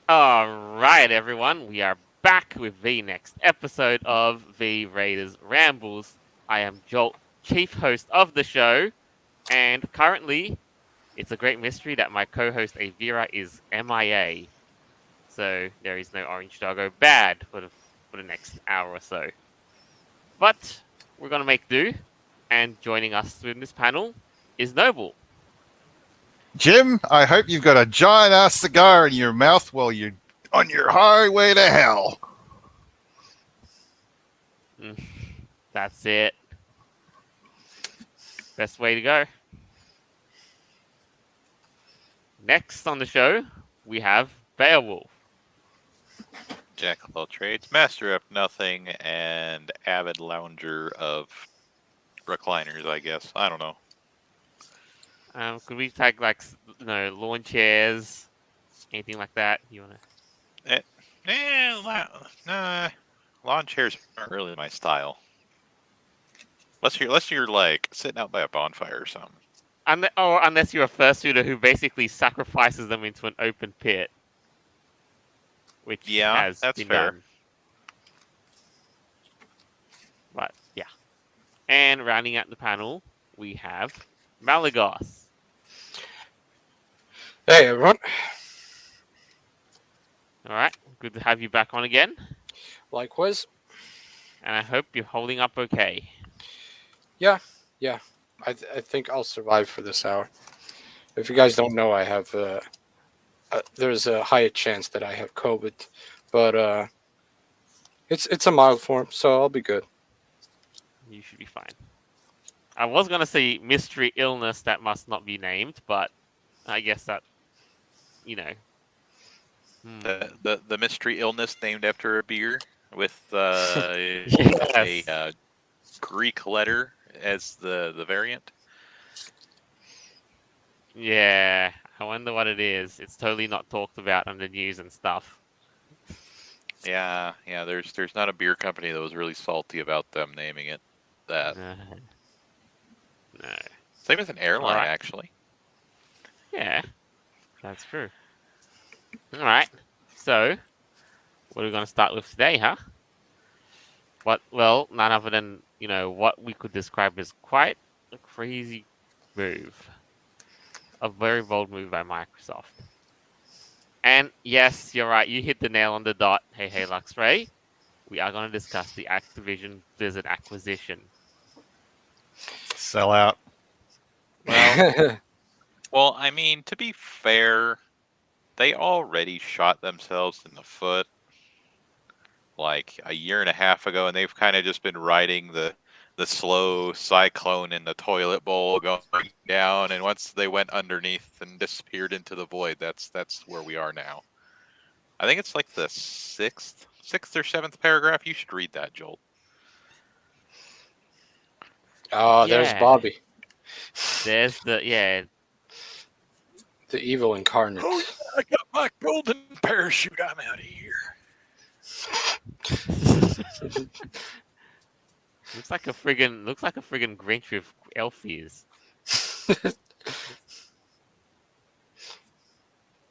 Alright, everyone, we are back with the next episode of the Raiders Rambles. I am Jolt, chief host of the show, and currently, it's a great mystery that my co host Avira is MIA. So there is no Orange Doggo bad for the next hour or so. But we're going to make do, and joining us in this panel is Noble. Jim, I hope you've got a giant ass cigar in your mouth while you're on your highway to hell. That's it. Best way to go. Next on the show, we have Beowulf. Jack of all trades, master of nothing, and avid lounger of recliners, I guess. I don't know. Could we tag lawn chairs, anything like that? You wanna? Nah, lawn chairs aren't really my style. Unless you're like sitting out by a bonfire or something. Unless you're a fursuiter who basically sacrifices them into an open pit, which has that's been fair. done. But yeah, and rounding out the panel, we have Malagos. Hey everyone. All right, good to have you back on again, Likewise. and I hope you're holding up okay. Yeah. I think I'll survive for this hour. If you guys don't know, I have there's a high chance that I have COVID, but it's a mild form, so I'll be good. You should be fine. I was gonna say mystery illness that must not be named, but I guess that, you know. The mystery illness named after a beer with Yes. a Greek letter as the variant. Yeah, I wonder what it is. It's totally not talked about on the news and stuff. Yeah. There's not a beer company that was really salty about them naming it that. No. Same as an airline, Alright. actually. Yeah, that's true. All right. So, what are we going to start with today, huh? Well, none other than, what we could describe as quite a crazy move. A very bold move by Microsoft. And yes, you're right. You hit the nail on the dot. Hey, Luxray. We are going to discuss the Activision Blizzard acquisition. Sell out. Well, I mean, to be fair, they already shot themselves in the foot like a year and a half ago, and they've kind of just been riding the slow cyclone in the toilet bowl going down, and once they went underneath and disappeared into the void, that's where we are now. I think it's like the sixth or seventh paragraph. You should read that, Jolt. Oh, there's Yeah. Bobby, There's the evil incarnate. Oh, I got my golden parachute. I'm out of here. Looks like a friggin' Grinch with elf ears.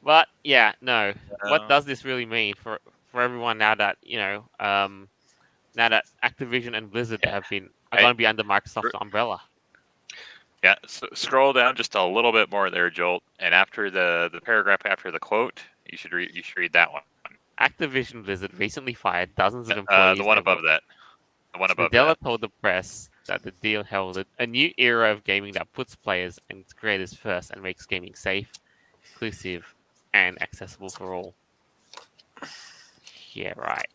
But yeah, no. What does this really mean for everyone now that now that Activision and Blizzard are going to be under Microsoft's umbrella? Yeah, so scroll down just a little bit more there, Jolt, and after the paragraph after the quote, you should read that one. Activision Blizzard recently fired dozens of employees. The one above that. The one above Nadella that. told the press that the deal heralded a new era of gaming that puts players and creators first and makes gaming safe, inclusive, and accessible for all. Yeah, right.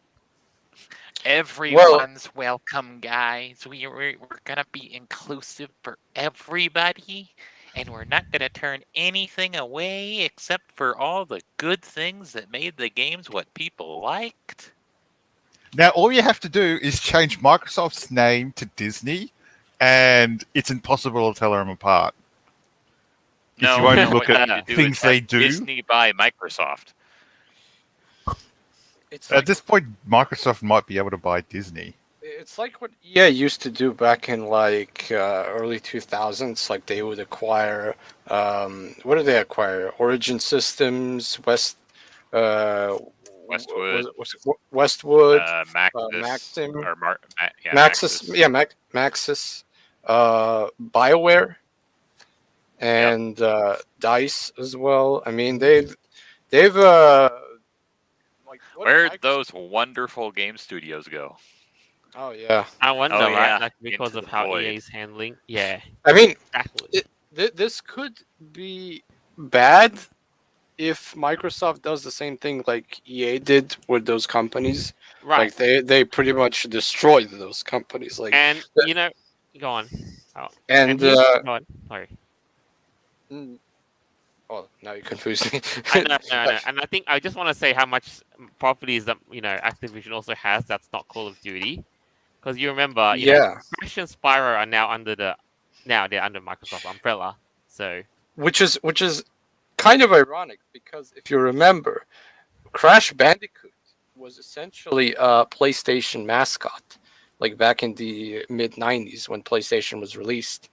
Everyone's welcome, guys. We're gonna be inclusive for everybody, and we're not gonna turn anything away except for all the good things that made the games what people liked. Now, all you have to do is change Microsoft's name to Disney, and it's impossible to tell them apart. If you only look what at you need to do things is they have do. Disney by Microsoft. It's At this point, Microsoft might be able to buy Disney. It's like what EA used to do back in early 2000s. Like they would acquire, what did they acquire? Origin Systems, Westwood. Westwood, Maxis. Maxim, Or yeah, Maxis, Maxis. yeah, Maxis, BioWare, and Dice as well. I mean, they've like what did Where'd Microsoft- those wonderful game studios go? Oh yeah, I wonder, Oh, right? yeah, Like because into of the how void. EA's handling. Yeah, I mean, exactly. this could be bad if Microsoft does the same thing like EA did with those companies. Right. Like they pretty much destroyed those companies. Like And go on. Oh, and go on. Sorry. oh, now you confused me. I know, and I think I just want to say how much properties that Activision also has that's not Call of Duty, because you remember, Yeah, Crash and Spyro are now they're under Microsoft umbrella. So which is kind of ironic because if you remember, Crash Bandicoot was essentially a PlayStation mascot, like back in the mid '90s when PlayStation was released.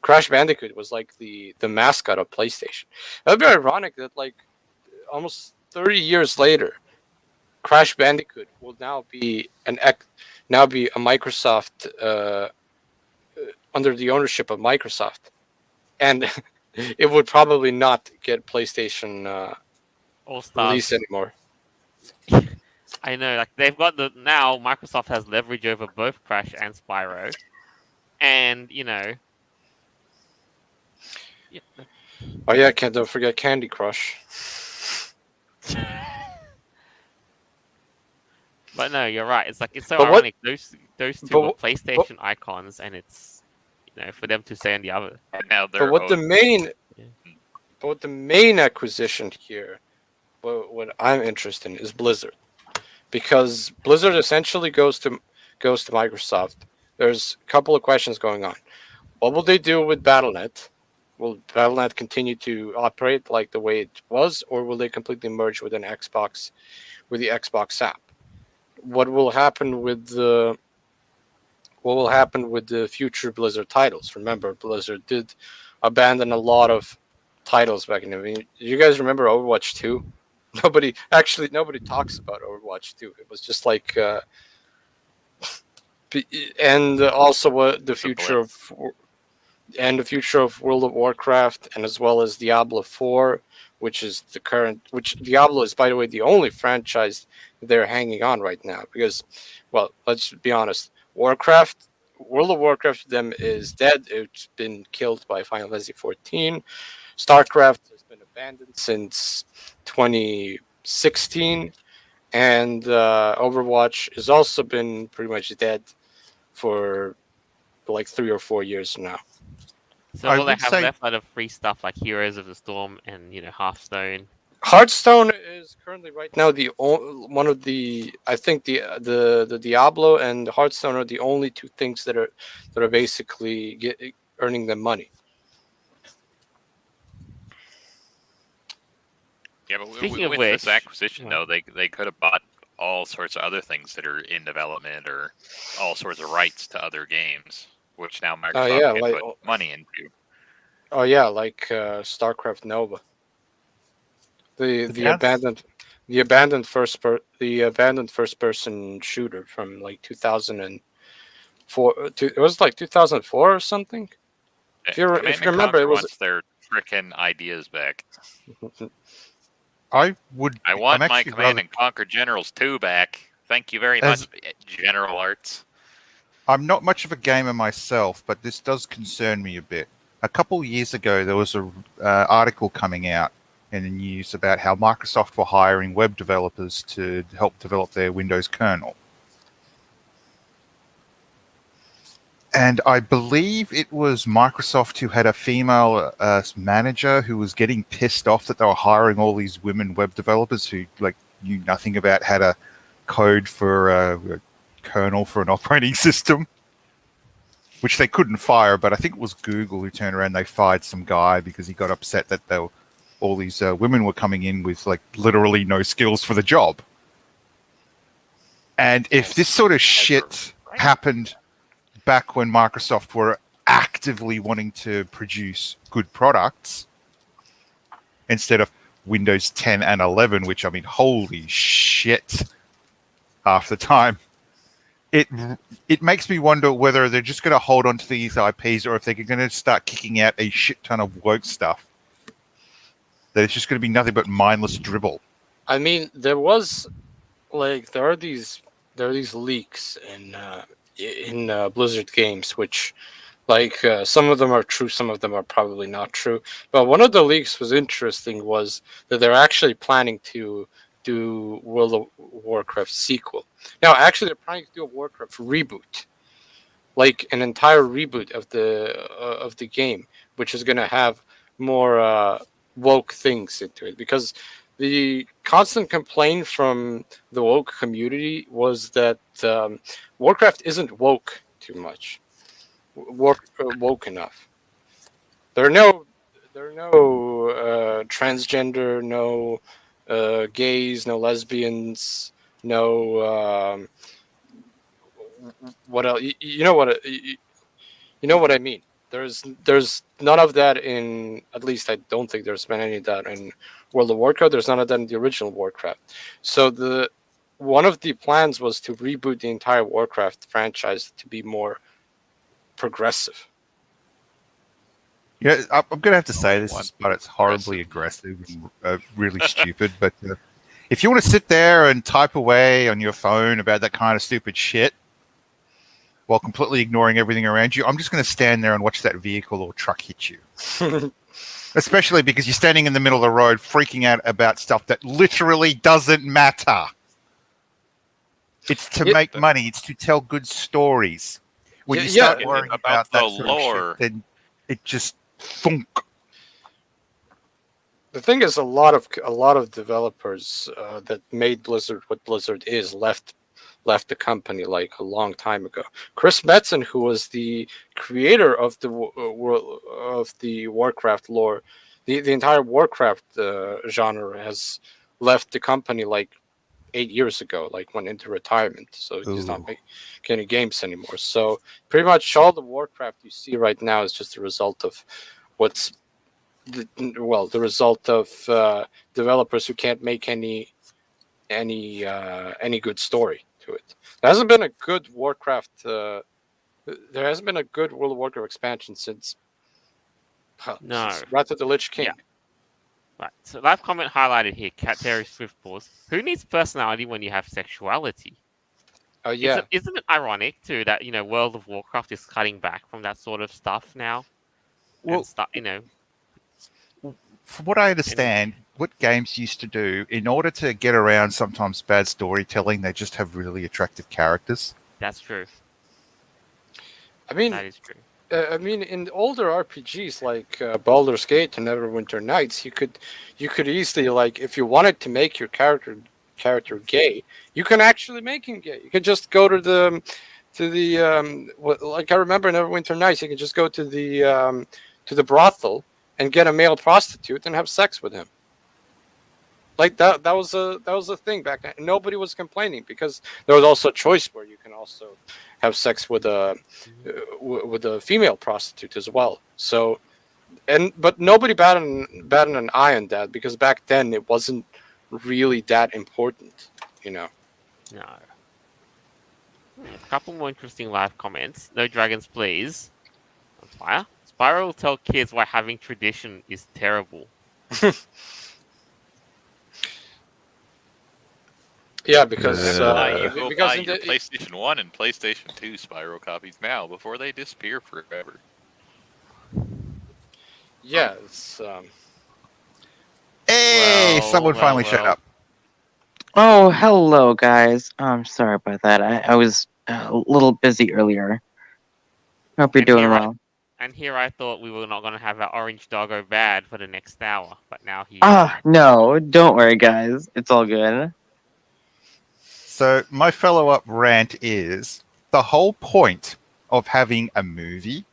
Crash Bandicoot was like the mascot of PlayStation. That'd be ironic that like almost 30 years later, Crash Bandicoot will now be a Microsoft under the ownership of Microsoft, and it would probably not get PlayStation All Stars. release anymore. I know, like they've got now Microsoft has leverage over both Crash and Spyro, and yeah, Oh yeah, don't forget Candy Crush. but no, you're right. It's like it's so But what- ironic. Those two but were what- PlayStation icons, and it's for them to say on the other. And now they're But what the main, Yeah. but what the main acquisition here, what I'm interested in is Blizzard, because Blizzard essentially goes to Microsoft. There's a couple of questions going on. What will they do with BattleNet? Will BattleNet continue to operate like the way it was, or will they completely merge with the Xbox app? What will happen with the future Blizzard titles? Remember, Blizzard did abandon a lot of titles back in the day. You guys remember Overwatch 2? Nobody talks about Overwatch 2. It was just like and also the future of World of Warcraft, and as well as Diablo 4, which Diablo is, by the way, the only franchise they're hanging on right now, because, well, let's be honest, World of Warcraft to them is dead. It's been killed by Final Fantasy 14. StarCraft has been abandoned since 2016, and Overwatch has also been pretty much dead for like 3 or 4 years now. So I all they would have say- left are the free stuff like Heroes of the Storm and Hearthstone. Hearthstone is currently right now one of the, I think the Diablo and Hearthstone are the only two things that are basically earning them money. Yeah, but Speaking of with which, this acquisition, yeah. though, they could have bought all sorts of other things that are in development, or all sorts of rights to other games, which now Microsoft yeah, can like- put money into. Oh yeah, like StarCraft Nova. The abandoned first person shooter from like 2004. It was like 2004 or something. If you Command and remember, Conquer it was. wants their frickin' ideas back. I want my actually Command and Conquer Generals 2 back. Thank you very As- much, General Arts. I'm not much of a gamer myself, but this does concern me a bit. A couple years ago, there was a article coming out in the news about how Microsoft were hiring web developers to help develop their Windows kernel. And I believe it was Microsoft who had a female manager who was getting pissed off that they were hiring all these women web developers who knew nothing about how to code for a kernel for an operating system, which they couldn't fire. But I think it was Google who turned around and they fired some guy because he got upset that all these women were coming in with literally no skills for the job. And if this sort of shit happened back when Microsoft were actively wanting to produce good products, instead of Windows 10 and 11, which, I mean, holy shit, half the time. It makes me wonder whether they're just going to hold on to these IPs or if they're going to start kicking out a shit ton of woke stuff. That it's just going to be nothing but mindless dribble. I mean, there are these leaks in Blizzard games, which some of them are true, some of them are probably not true. But one of the leaks was interesting, was that they're actually planning to do World of Warcraft sequel. Now, actually, they're planning to do a Warcraft reboot, like an entire reboot of the game, which is going to have more woke things into it. Because the constant complaint from the woke community was that Warcraft isn't woke too much, woke enough. There are no transgender, no gays, no lesbians, no what else? You know what I mean. There's none of that in, at least I don't think there's been any of that in World of Warcraft. There's none of that in the original Warcraft. So one of the plans was to reboot the entire Warcraft franchise to be more progressive. Yeah, I'm going to have to say this, but it's horribly aggressive and really stupid. But if you want to sit there and type away on your phone about that kind of stupid shit while completely ignoring everything around you, I'm just going to stand there and watch that vehicle or truck hit you. Especially because you're standing in the middle of the road freaking out about stuff that literally doesn't matter. It's to make money. It's to tell good stories. When you start worrying about that sort lore, of shit, then it just thunk. The thing is, a lot of developers that made Blizzard what Blizzard is left the company like a long time ago. Chris Metzen, who was the creator of the Warcraft lore, the entire Warcraft genre, has left the company like 8 years ago, like went into retirement. So he's not making any games anymore. So pretty much all the Warcraft you see right now is just a result of the result of developers who can't make any good story to it. There hasn't been a good Warcraft. There hasn't been a good World of Warcraft expansion since Wrath of the Lich King. Yeah. Right. So live comment highlighted here, Cat Terry Swiftpaws. Who needs personality when you have sexuality? Oh yeah. Isn't it ironic too that World of Warcraft is cutting back from that sort of stuff now? Well, from what I understand, what games used to do, in order to get around sometimes bad storytelling, they just have really attractive characters. That's true. I mean, that is true. In older RPGs like Baldur's Gate and Neverwinter Nights, you could easily, like, if you wanted to make your character gay, you can actually make him gay. You can just go to the like I remember in Neverwinter Nights, you can just go to the brothel and get a male prostitute and have sex with him. Like that was a thing back then. Nobody was complaining because there was also a choice where you can also have sex with a female prostitute as well. So, but nobody batted an eye on that because back then it wasn't really that important, No. A couple more interesting live comments. No dragons, please. On fire. Spyro will tell kids why having tradition is terrible. Yeah, because you buy your PlayStation 1 and PlayStation 2 Spyro copies now before they disappear forever. Yeah, it's Hey, someone finally shut up. Oh, hello, guys. I'm sorry about that. I was a little busy earlier. Hope you're doing well. And here I thought we were not going to have our orange doggo bad for the next hour, but now he. No, don't worry, guys. It's all good. So my follow-up rant is the whole point of having a movie,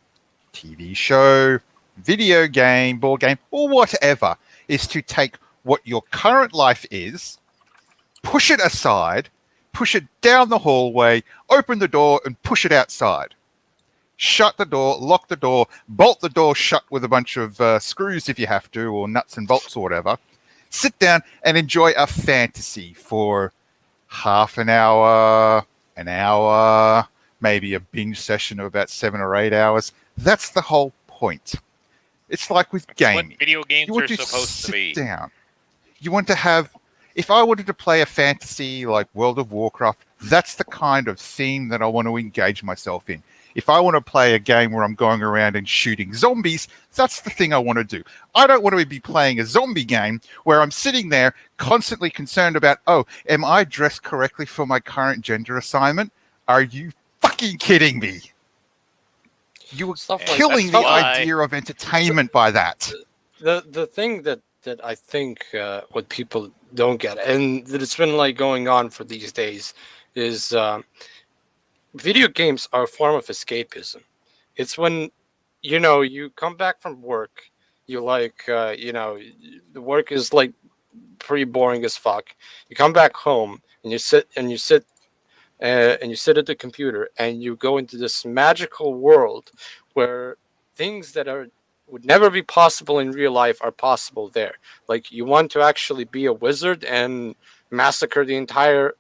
TV show, video game, board game, or whatever is to take what your current life is, push it aside, push it down the hallway, open the door, and push it outside. Shut the door, lock the door, bolt the door shut with a bunch of screws if you have to, or nuts and bolts or whatever. sit down and enjoy a fantasy for half an hour, maybe a binge session of about 7 or 8 hours. That's the whole point. It's like with It's what gaming. video games You are want to supposed to be. sit down. You want to have. If I wanted to play a fantasy like World of Warcraft, that's the kind of theme that I want to engage myself in. If I want to play a game where I'm going around and shooting zombies, that's the thing I want to do. I don't want to be playing a zombie game where I'm sitting there constantly concerned about, oh, am I dressed correctly for my current gender assignment? Are you fucking kidding me? You were Stuff like killing that. the idea of entertainment by that. The thing that I think what people don't get, and that it's been like going on for these days, is video games are a form of escapism. It's when you come back from work, you like the work is like pretty boring as fuck. You come back home and you sit at the computer and you go into this magical world where things that would never be possible in real life are possible there. Like, you want to actually be a wizard and massacre the entire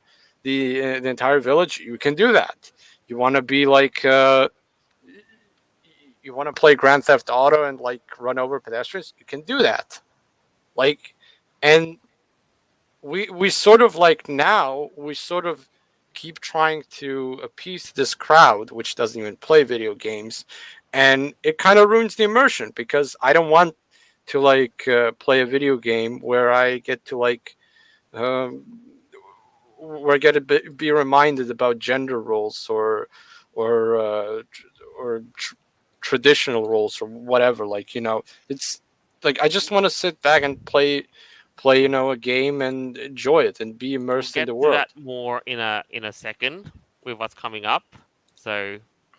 village, you can do that. You want to be like you want to play Grand Theft Auto and like run over pedestrians, you can do that. Like, and we sort of keep trying to appease this crowd which doesn't even play video games, and it kind of ruins the immersion, because I don't want to like play a video game where I get to like where I get to be reminded about gender roles or traditional roles or whatever. Like, it's like I just want to sit back and play a game and enjoy it and be immersed in the We'll world. get to that more in a second with what's coming up, so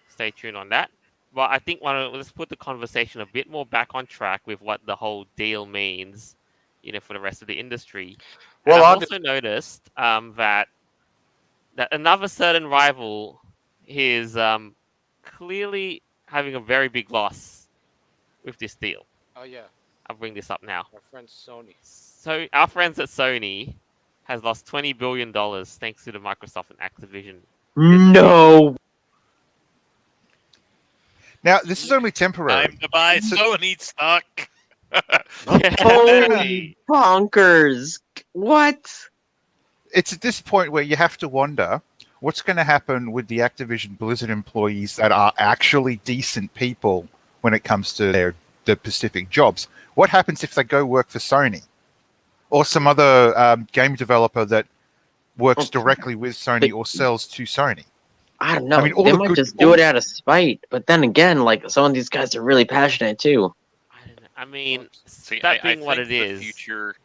stay tuned on that. But I think let's put the conversation a bit more back on track with what the whole deal means, for the rest of the industry. And Well, I've also noticed that another certain rival is clearly having a very big loss with this deal. Oh yeah, I'll bring this up now. our friend Sony. So our friends at Sony has lost $20 billion thanks to the Microsoft and Activision. No. Now, this is only temporary. Time to buy Sony stock. Holy bonkers. What? It's at this point where you have to wonder what's going to happen with the Activision Blizzard employees that are actually decent people when it comes to their specific jobs. What happens if they go work for Sony or some other game developer that works directly with Sony or sells to Sony? I don't know. I mean, all they the might good- just do it out of spite. But then again, like, some of these guys are really passionate too. I don't know. I mean, See, that I being what think it is. The future,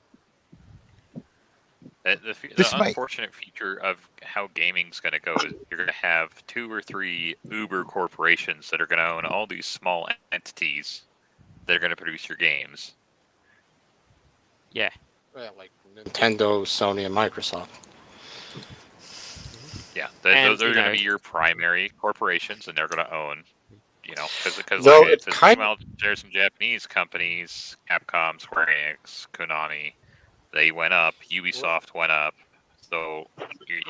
the This might- unfortunate future of how gaming's going to go is you're going to have 2 or 3 Uber corporations that are going to own all these small entities that are going to produce your games. Yeah. Yeah, like Nintendo, Sony, and Microsoft. Yeah, And, those are you going know- to be your primary corporations, and they're going to own, because Though like, it's kind meanwhile, there's some Japanese companies, Capcom, Square Enix, Konami, they went up. Ubisoft went up. So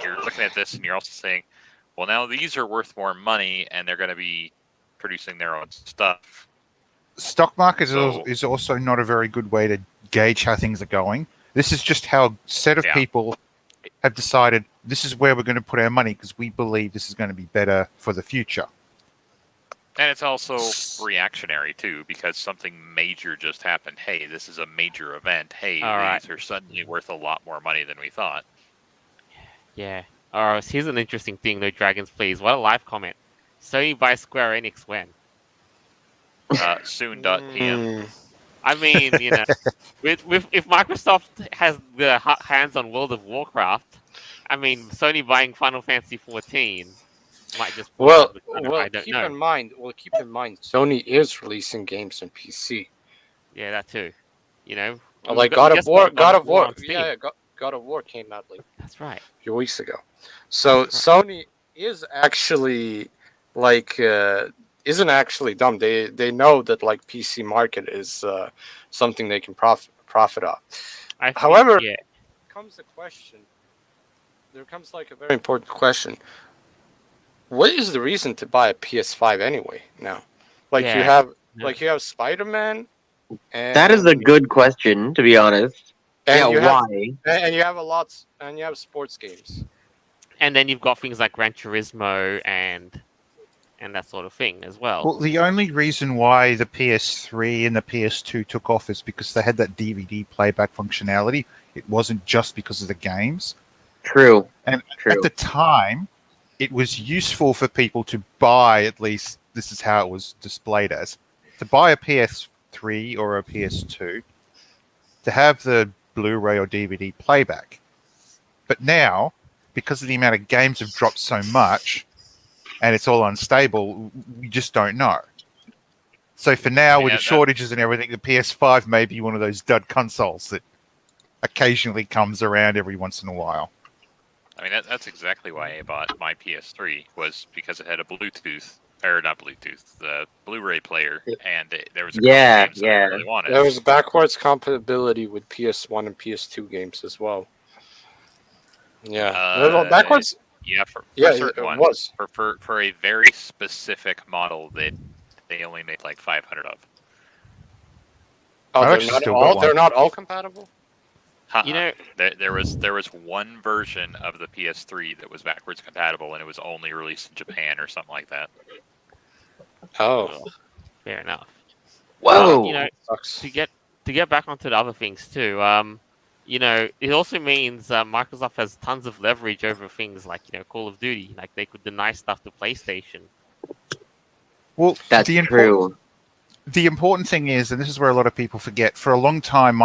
you're looking at this, and you're also saying, well, now these are worth more money, and they're going to be producing their own stuff. Stock market So- is also not a very good way to gauge how things are going. This is just how a set of Yeah. people have decided this is where we're going to put our money because we believe this is going to be better for the future. And it's also reactionary, too, because something major just happened. Hey, this is a major event. Hey, All right. these are suddenly worth a lot more money than we thought. Yeah. Alright, here's an interesting thing, though, Dragons, please. What a live comment. Sony buys Square Enix when? Soon.pm. I mean, if Microsoft has the hands on World of Warcraft, I mean, Sony buying Final Fantasy 14 might just. I don't keep know. in mind. Well, keep in mind, Sony is releasing games on PC. Yeah, that too. Like we God of just War. got God of War. on Steam. Yeah, God of War came out like That's right. a few weeks ago. So Sony is actually like isn't actually dumb. They know that like PC market is something they can profit off. I think, However, yeah, comes a question. There comes like a very important question. What is the reason to buy a PS5 anyway? Now, like you Yeah. have, No. like you have Spider-Man, and That is a good question, to be honest. and Yeah, you have, why? and you have a lot, and you have sports games. And then you've got things like Gran Turismo and that sort of thing as well. Well, the only reason why the PS3 and the PS2 took off is because they had that DVD playback functionality. It wasn't just because of the games. True. And True. at the time, it was useful for people to buy, at least this is how it was displayed as, to buy a PS3 or a PS2 to have the Blu-ray or DVD playback. But now, because of the amount of games have dropped so much, and it's all unstable, we just don't know. So for now, with the shortages and everything, the PS5 may be one of those dud consoles that occasionally comes around every once in a while. I mean, that's exactly why I bought my PS3, was because it had a Bluetooth, or not Bluetooth, the Blu-ray player, and there was a couple games that I really wanted. There was backwards compatibility with PS1 and PS2 games as well. Yeah, backwards. Yeah, for Yeah, certain it ones. was. For a very specific model that they only made like 500 of. Oh, I've they're actually not still all. got one. They're not all compatible. You know, there was one version of the PS3 that was backwards compatible, and it was only released in Japan or something like that. Oh, fair enough. Whoa! You know, sucks. to get back onto the other things too. You know, it also means Microsoft has tons of leverage over things like, you know, Call of Duty. Like they could deny stuff to PlayStation. Well, That's true. The important thing is, and this is where a lot of people forget, for a long time,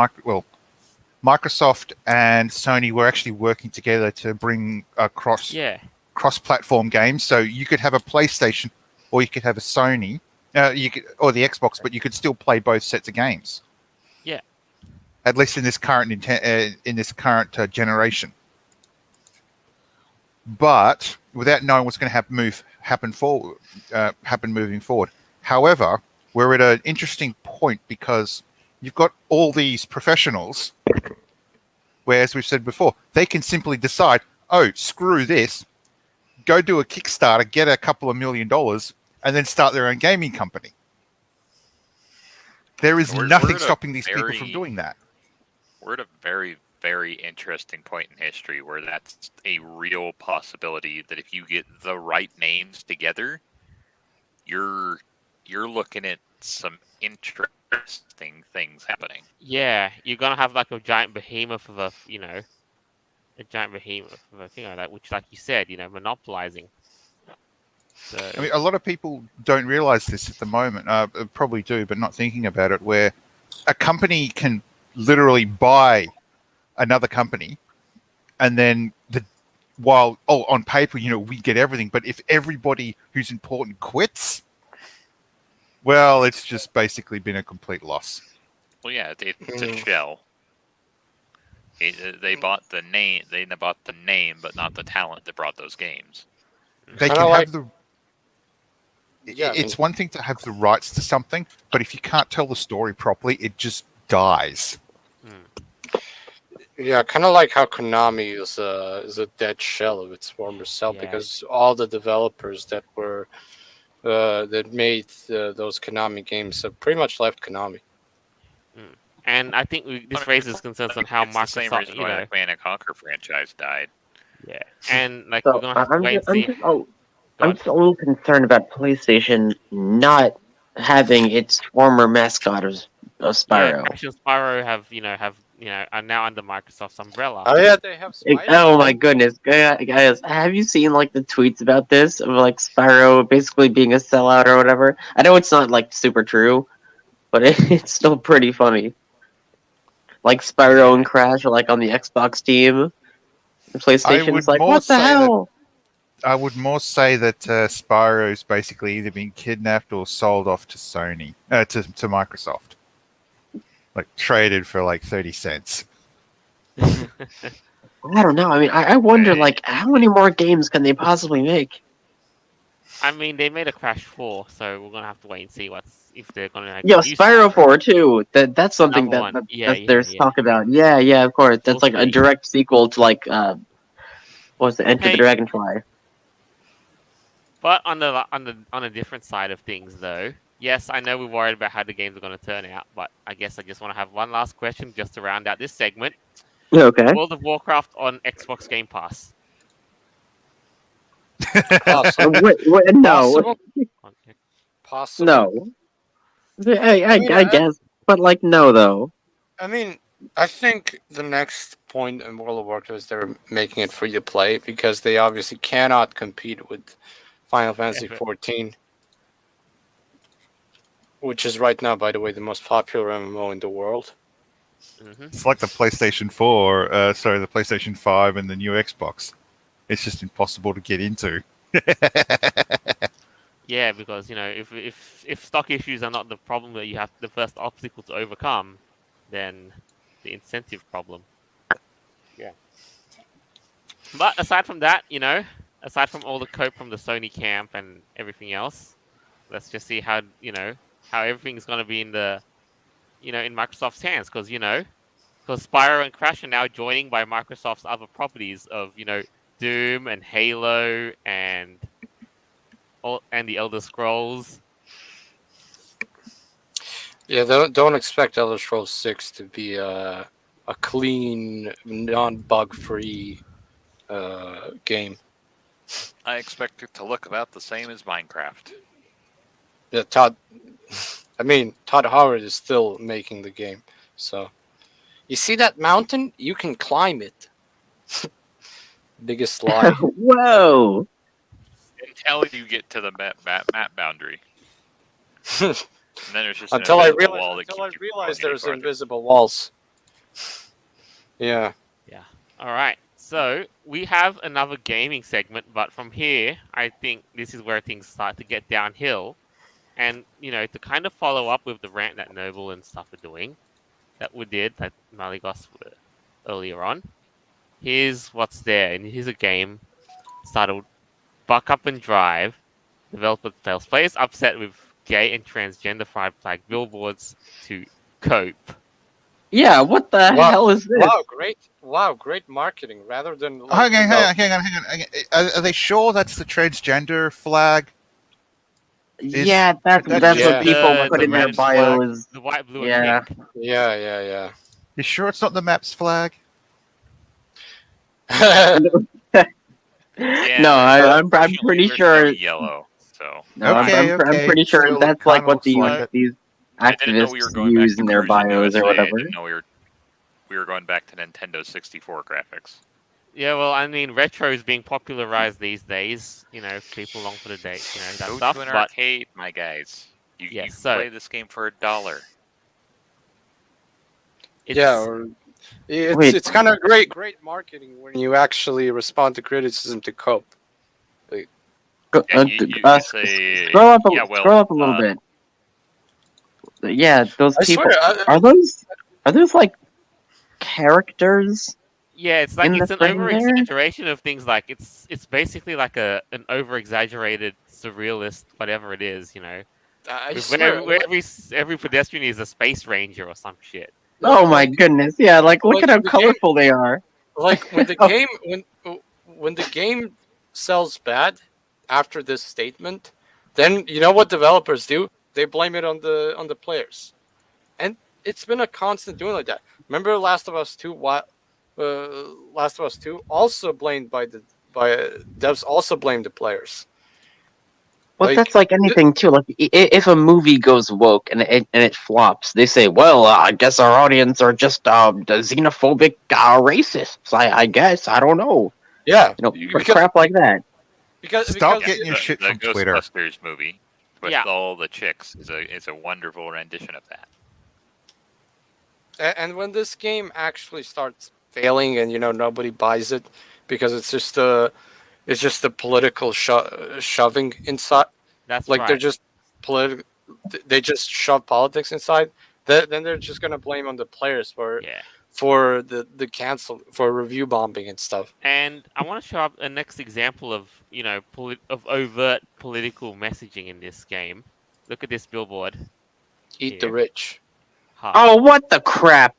Microsoft and Sony were actually working together to bring cross-platform games. So you could have a PlayStation, or you could have a Sony, or the Xbox, but you could still play both sets of games. Yeah. At least in this current generation. But without knowing what's going to happen moving forward. However, we're at an interesting point because you've got all these professionals, where, as we've said before, they can simply decide, oh, screw this, go do a Kickstarter, get a couple of $1 million, and then start their own gaming company. There is nothing stopping these people from doing that. We're at a very, very interesting point in history where that's a real possibility, that if you get the right names together, you're looking at some interesting things happening. Yeah, you're gonna have like a giant behemoth of a thing like that, which, like you said, you know, monopolizing. So, I mean, a lot of people don't realize this at the moment. Probably do, but not thinking about it. Where a company can literally buy another company, and then on paper, you know, we get everything. But if everybody who's important quits, well, it's just basically been a complete loss. Well, yeah, it's a shell. They bought the name, but not the talent that brought those games. They can have the. It's one thing to have the rights to something, but if you can't tell the story properly, it just dies. Yeah, kind of like how Konami is a dead shell of its former self, because all the developers that were that made those Konami games have pretty much left Konami. And I think this raises concerns on how It's the same Microsoft, reason why the Command & Conquer franchise died. Yeah, and like So, we're gonna have to wait and see. I'm just a little concerned about PlayStation not having its former mascot of Spyro. Yeah, actually, Spyro are now under Microsoft's umbrella. Oh yeah, they have Spider. Oh my goodness, guys! Have you seen like the tweets about this of like Spyro basically being a sellout or whatever? I know it's not like super true, but it's still pretty funny. Like Spyro and Crash are like on the Xbox team. The PlayStation's like, what the hell? I would more say that Spyro's basically either been kidnapped or sold off to Sony, to Microsoft. Like, traded for like 30 cents. I don't know. I mean, I wonder, like, how many more games can they possibly make? I mean, they made a Crash 4, so we're gonna have to wait and see if they're gonna Yo, use Spyro 4 too. That's something Another one. Yeah, there's yeah. talk about. Yeah, of course. That's We'll like a see. direct sequel to like what's the Enter the Okay. Dragonfly? But on a different side of things, though, yes, I know we're worried about how the games are going to turn out, but I guess I just want to have one last question just to round out this segment. Okay. World of Warcraft on Xbox Game Pass. Awesome. Wait, no, Possible? Okay. Possible. no. I mean, guess, but like no though. I mean, I think the next point in World of Warcraft is they're making it free to play because they obviously cannot compete with Final Fantasy Yeah. 14, which is right now, by the way, the most popular MMO in the world. Hmm. It's like the PlayStation 4, the PlayStation 5 and the new Xbox. It's just impossible to get into. Yeah, because if stock issues are not the problem that you have the first obstacle to overcome, then the incentive problem. Yeah. But aside from that, aside from all the cope from the Sony camp and everything else, let's just see how everything's gonna be in in Microsoft's hands, because Spyro and Crash are now joining by Microsoft's other properties of Doom and Halo and the Elder Scrolls. Yeah, don't expect Elder Scrolls 6 to be a clean, non-bug free game. I expect it to look about the same as Minecraft. Yeah, Todd Howard is still making the game. So, you see that mountain? You can climb it. Biggest lie. Whoa! Until you get to the map boundary. And then there's just Until an I invisible wall that realized keeps you from there's going any farther. invisible walls. Yeah. All right. So we have another gaming segment, but from here, I think this is where things start to get downhill. And to kind of follow up with the rant that Noble and stuff are doing, that Maligos earlier on. Here's what's there, and here's a game titled Buck Up and Drive. Developer tells players upset with gay and transgender flag billboards to cope. Yeah, what the hell is this? Great marketing. Rather than Hang on. Are they sure that's the transgender flag? Yeah, that's what just people put the in their red flag, bios. the white, blue, Yeah. and pink. Yeah. You sure it's not the map's flag? Yeah, No, I'm unfortunately, pretty there's sure. no yellow. So No, Okay, I'm pretty sure still that's like kinda what looks like it. these I didn't know we were activists going back use to in their Cruising bios or USA. I whatever. didn't know we were going back to Nintendo 64 graphics. Yeah, well, I mean, retro is being popularized these days. People long for the date, that Go stuff. to an But arcade, my guys. You Yes, can so- play this game for $1. Wait. It's kind of great marketing when you actually respond to criticism to cope. Yeah, you say, scroll up yeah, well, scroll up a little bit. Yeah, those I people swear, are those like characters? yeah, it's like In the it's an frame there? over exaggeration of things. Like it's basically like an over exaggerated surrealist whatever it is. I Where swear, every pedestrian is a space ranger or some shit. Oh my goodness! Yeah, like look like at how the game- colorful they are. like when the game when the game sells bad after this statement, then you know what developers do? They blame it on the players, and it's been a constant doing like that. Remember Last of Us 2? Last of Us 2 also blamed by devs also blamed the players. Well, that's like anything too. Like if a movie goes woke and it flops, they say, "Well, I guess our audience are just xenophobic racists." I guess I don't know. Yeah, Crap like that. Stop getting your shit the from Twitter. Ghostbusters movie with Yeah. all the chicks is a wonderful rendition of that. and when this game actually starts failing and nobody buys it because it's just a political shoving inside, That's like right. they're just they just shove politics inside, then they're just gonna blame on the players for Yeah. for the cancel for review bombing and stuff. And I want to show up a next example of of overt political messaging in this game. Look at this billboard. Eat the Here. rich. Ha. Oh, what the crap?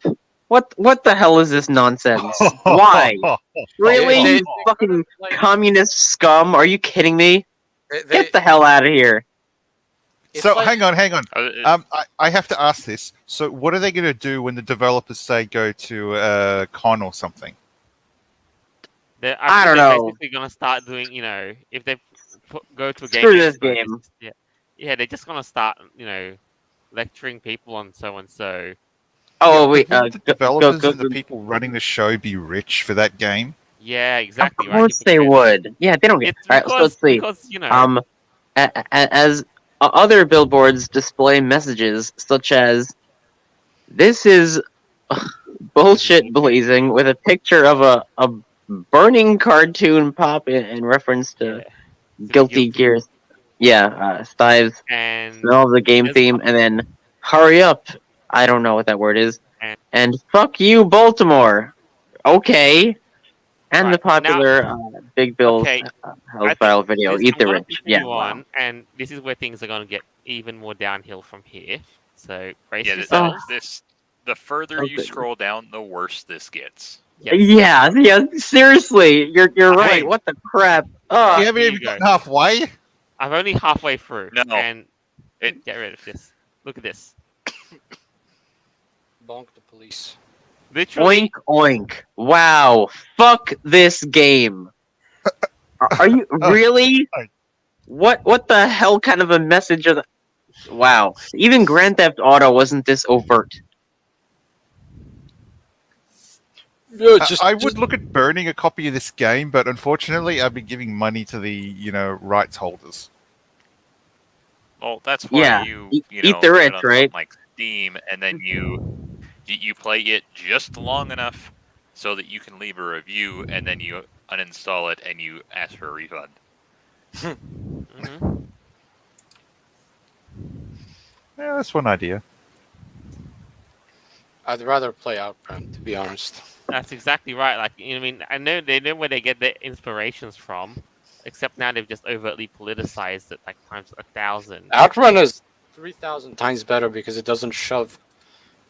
What the hell is this nonsense? Why? Really? They- You fucking could've, like, communist scum? Are you kidding me? they- Get the hell out of here. it's So like- hang on. Uh, I have to ask this. So what are they going to do when the developers say go to con or something? I don't they're know. basically gonna start doing, if they go to a game. Screw this expo, game. Yeah, they're just gonna start, lecturing people on so and so. Oh wait, Wouldn't the developers go- and the people running the show be rich for that game? Yeah, of exactly. course right? they would. Yeah, they don't get. It's All right, so let's see. because As other billboards display messages such as, "This is bullshit blazing," with a picture of a burning cartoon pop in reference to yeah. Guilty Gears. Yeah, Stives. And Smell the game Yes. theme, and then hurry up. I don't know what that word is. And- And fuck you, Baltimore. Okay. And the Right, now- popular Big Bill's Okay, Hell I style think video, this- Eat the I'm gonna Rich. continue Yeah. Wow. on, and this is where things are gonna get even more downhill from here. So brace yeah, yourselves. the further you Okay. scroll down, the worse this gets. Yes. Yeah, seriously. You're right. Hey. What the crap? You haven't here even you gotten go. halfway. I'm only halfway through. No. And It- get rid of this. Look at this. bonk the police. Literally, Oink oink. Wow. Fuck this game. Are you really? Right. What the hell kind of a message of the... Wow. Even Grand Theft Auto wasn't this overt. Yeah, I would look at burning a copy of this game, but unfortunately, I've been giving money to the rights holders. Well, that's why Yeah, you eat you the know, put it rich, on something right? like Steam, and then you play it just long enough so that you can leave a review, and then you uninstall it and you ask for a refund. Mhm. Yeah, that's one idea. I'd rather play Outbound, to be honest. That's exactly right. Like, I mean, I know they know where they get their inspirations from, except now they've just overtly politicized it like times 1,000. Outrun is 3,000 times better because it doesn't shove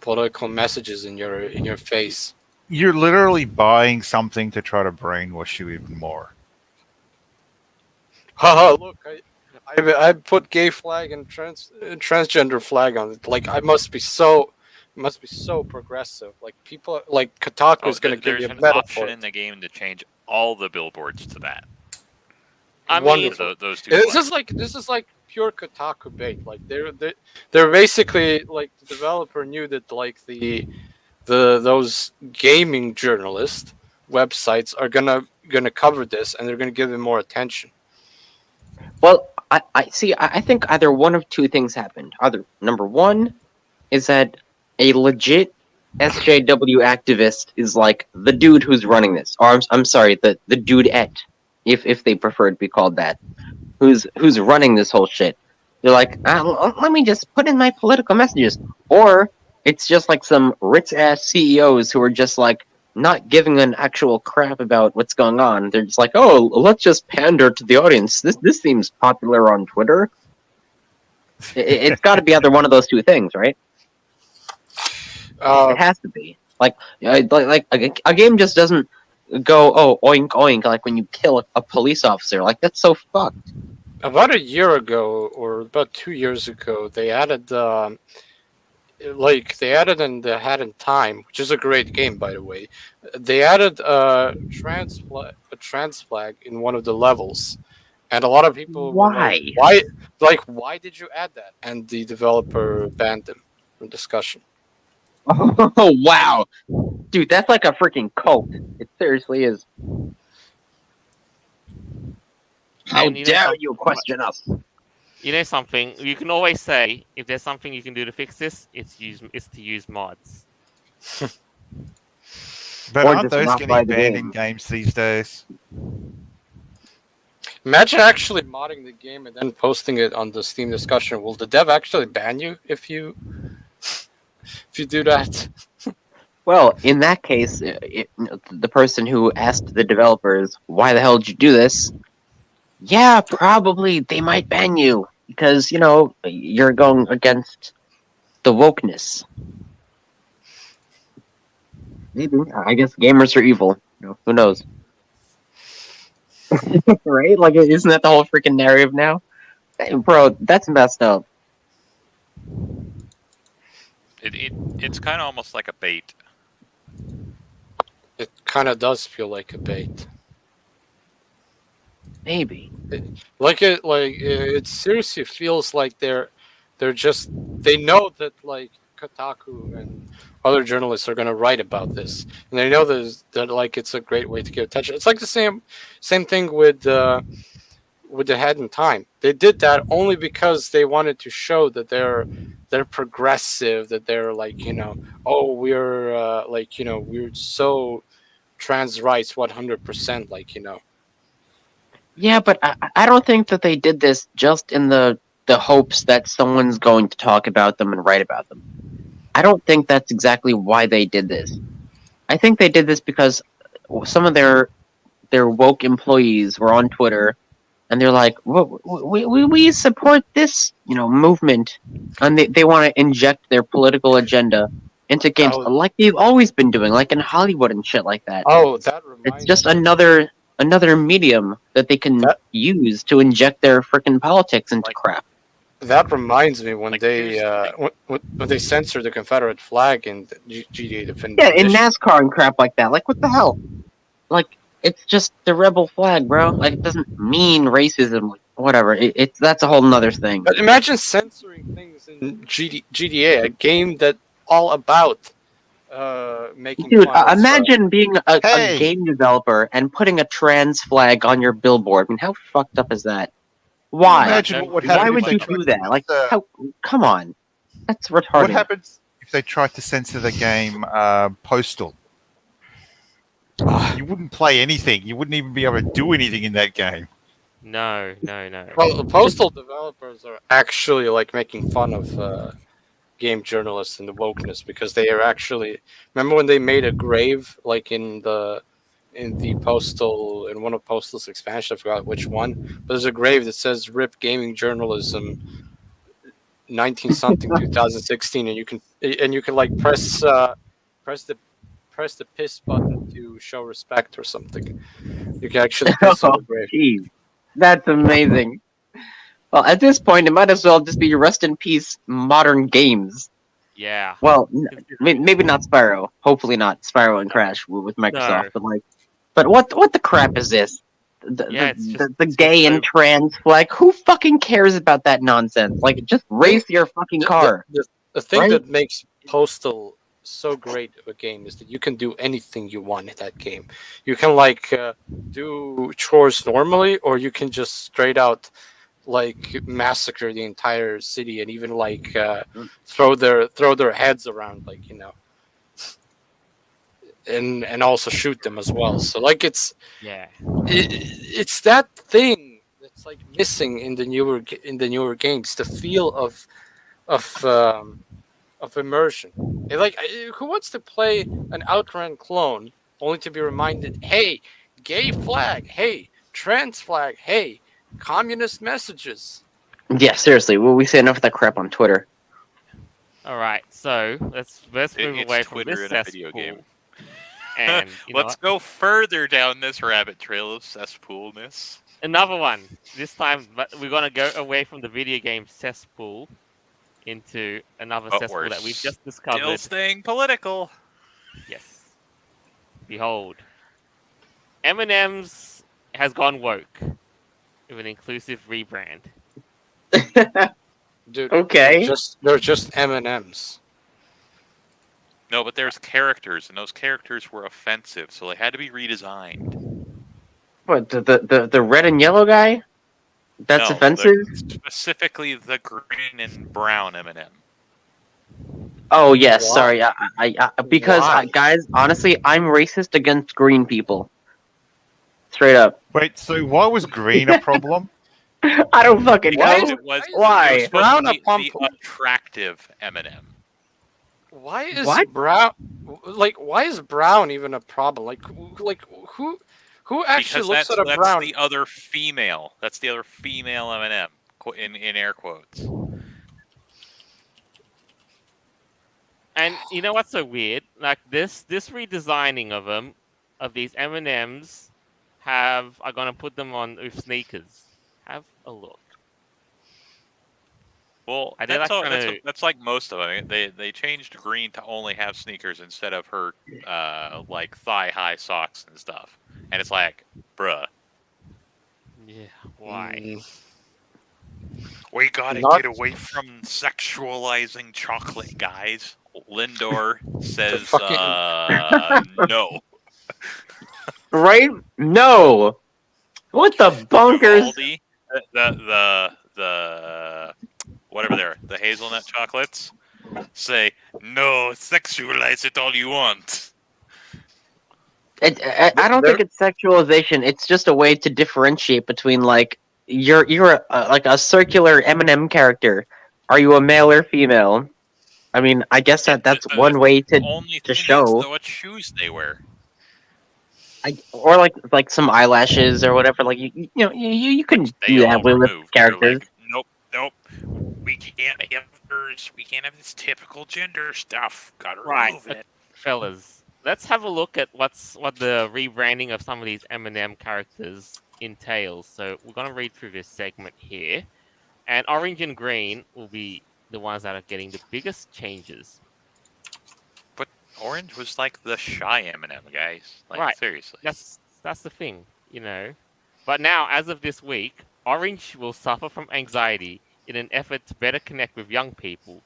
political messages in your face. You're literally buying something to try to brainwash you even more. Haha, look, I put gay flag and transgender flag on it. Like, I must be so progressive. Like, people like Kotaku is going to give there's you a an medal option for in it. the game to change all the billboards to that. I mean, Wonderful. Those two. This flags. is like pure Kotaku bait. Like they're basically like the developer knew that like those gaming journalist websites are gonna cover this and they're gonna give it more attention. Well, I see. I think either one of two things happened. Either number one is that a legit SJW activist is like the dude who's running this, or I'm sorry, the dude-ette, if they prefer to be called that, who's running this whole shit. They're like, let me just put in my political messages, or it's just like some rich-ass CEOs who are just like not giving an actual crap about what's going on. They're just like, oh, let's just pander to the audience. This seems popular on Twitter. It's got to be either one of those two things, right? It has to be. Like a game just doesn't go, oh, oink oink, like when you kill a police officer. Like, that's so fucked. About a year ago, or about 2 years ago, they added in the Hat in Time, which is a great game, by the way. They added a trans flag in one of the levels, and a lot of people were like, why did you add that? And the developer banned them from discussion. Oh, wow. Dude, that's like a freaking cult. It seriously is. How And you know dare something- you question us? You know something? You can always say if there's something you can do to fix this, it's to use mods. But Or aren't just those not buy getting the banned game. in games these days? Imagine actually modding the game and then posting it on the Steam discussion. Will the dev actually ban you if you do that? Well, in that case, the person who asked the developers, "Why the hell did you do this?" Yeah, probably they might ban you because you're going against the wokeness. Maybe. I guess gamers are evil. Who knows? Right? Like, isn't that the whole freaking narrative now? Hey, bro, that's messed up. It's kind of almost like a bait. It kind of does feel like a bait. Maybe. It seriously feels like they know that like Kotaku and other journalists are going to write about this, and they know that like it's a great way to get attention. It's like the same thing with the Head in Time. They did that only because they wanted to show that they're progressive, that they're like we're we're so trans rights 100%, Yeah, but I don't think that they did this just in the hopes that someone's going to talk about them and write about them. I don't think that's exactly why they did this. I think they did this because some of their woke employees were on Twitter, and they're like, we support this movement, and they want to inject their political agenda into games, like they've always been doing, like in Hollywood and shit like that. Oh, that reminds It's just me. another medium that they can use to inject their freaking politics into crap. That reminds me when Like, they here's the when they censored the Confederate flag in the GTA Definitive Yeah, in Edition. NASCAR and crap like that. Like, what the hell? Like, it's just the rebel flag, bro. Like, it doesn't mean racism. Like, whatever. That's a whole nother thing. But imagine censoring things in GTA, a game that all about making Dude, fun of, imagine being a Hey! game developer and putting a trans flag on your billboard. I mean, how fucked up is that? Why? Imagine what would happen Why if would they you tried do to that? Like, censor- how? Come on, that's retarded. What happens if they tried to censor the game Postal? You wouldn't play anything. You wouldn't even be able to do anything in that game. No. well, the Postal developers are actually like making fun of game journalists and the wokeness, because they are actually, remember when they made a grave like in Postal, in one of Postal's expansion, I forgot which one, but there's a grave that says "Rip Gaming Journalism 19 something 2016," and you can like press the piss button to show respect or something. You can actually piss on the grave. Jeez, that's amazing. Well, at this point, it might as well just be rest in peace, modern games. Yeah. Well, maybe not Spyro. Hopefully not Spyro and Crash with Microsoft. No. But what the crap is this? The gay and trans flag. Who fucking cares about that nonsense? Like, just race your fucking car. The thing right? that makes Postal so great of a game is that you can do anything you want in that game. You can do chores normally, or you can just straight out massacre the entire city, and even throw their heads around, and also shoot them as well. So it's that thing that's missing in the newer games, the feel of immersion. Who wants to play an Outrun clone only to be reminded, hey, gay flag, hey, trans flag, hey, communist messages? Yeah, seriously. We say enough of that crap on Twitter. All right. So let's move It's away from Twitter this in a video cesspool. game. And Let's go further down this rabbit trail of cesspoolness. another one. This time, but we're gonna go away from the video game cesspool into another But cesspool we're that we've just Still discovered. staying political. Yes. Behold, M&M's has gone woke with an inclusive rebrand. Dude, Okay. they're just M&Ms. No, but there's characters, and those characters were offensive, so they had to be redesigned. What, the red and yellow guy? That's No, offensive? Specifically the green and brown M&M. Oh yes, Why? sorry. Because Why? guys, honestly, I'm racist against green people. Straight up. Wait, so why was green a problem? I don't fucking Because know. it was, Why? It was supposed Brown to or be the pumpkin? attractive M&M. Why is What? brown? Like, why is brown even a problem? Like who actually Because looks that's at a brown? the other female. That's the other female M&M in air quotes. And you know what's so weird? Like this redesigning of them, of these M&Ms, I'm gonna put them on with sneakers. Have a look. Well, I did that's, like all, trying to. that's like most of them. They changed green to only have sneakers instead of her like thigh high socks and stuff. And it's like, bruh, Yeah, why? we gotta Not- get away from sexualizing chocolate, guys. Lindor says fucking- no. Right? No. What the bunkers? Aldi, the whatever they're, the hazelnut chocolates, say no, sexualize it all you want. I don't think it's sexualization. It's just a way to differentiate between like you're like a circular M&M character. Are you a male or female? I mean, I guess that's one way The to only to thing show. is what shoes they wear. or like some eyelashes or whatever. Like you can They do that all with removed. They're characters. like, nope. We can't have hers. We can't have this typical gender stuff. Gotta Right. remove it. Fellas, let's have a look at what the rebranding of some of these M&M characters entails. So we're gonna read through this segment here, and orange and green will be the ones that are getting the biggest changes. Orange was like the shy M&M, guys. Like, Right. seriously. That's the thing, you know. But now, as of this week, orange will suffer from anxiety in an effort to better connect with young people.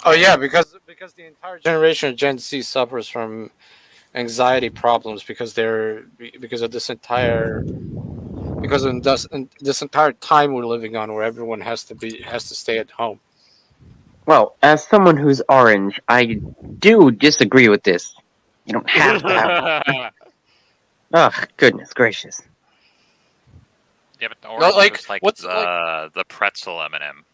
Oh yeah, because the entire generation of Gen Z suffers from anxiety problems because of this entire time we're living on where everyone has to stay at home. Well, as someone who's orange, I do disagree with this. You don't have to have. Oh, goodness gracious. Yeah, but the No, orange like, was like what's, the pretzel M&M,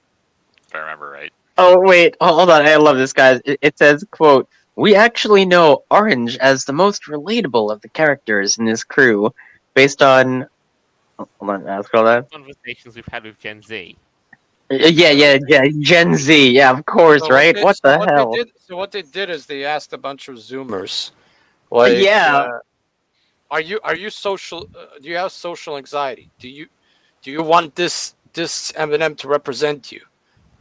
if I remember right. Oh wait, hold on. I love this, guys. It says, "quote We actually know Orange as the most relatable of the characters in this crew, based on." Hold on, I'll scroll that. Conversations we've had with Gen Z. Yeah. Gen Z, yeah, of course, right? What the hell? What they did is they asked a bunch of Zoomers, like, Yeah. Are you social? Do you have social anxiety? Do you want this M&M to represent you?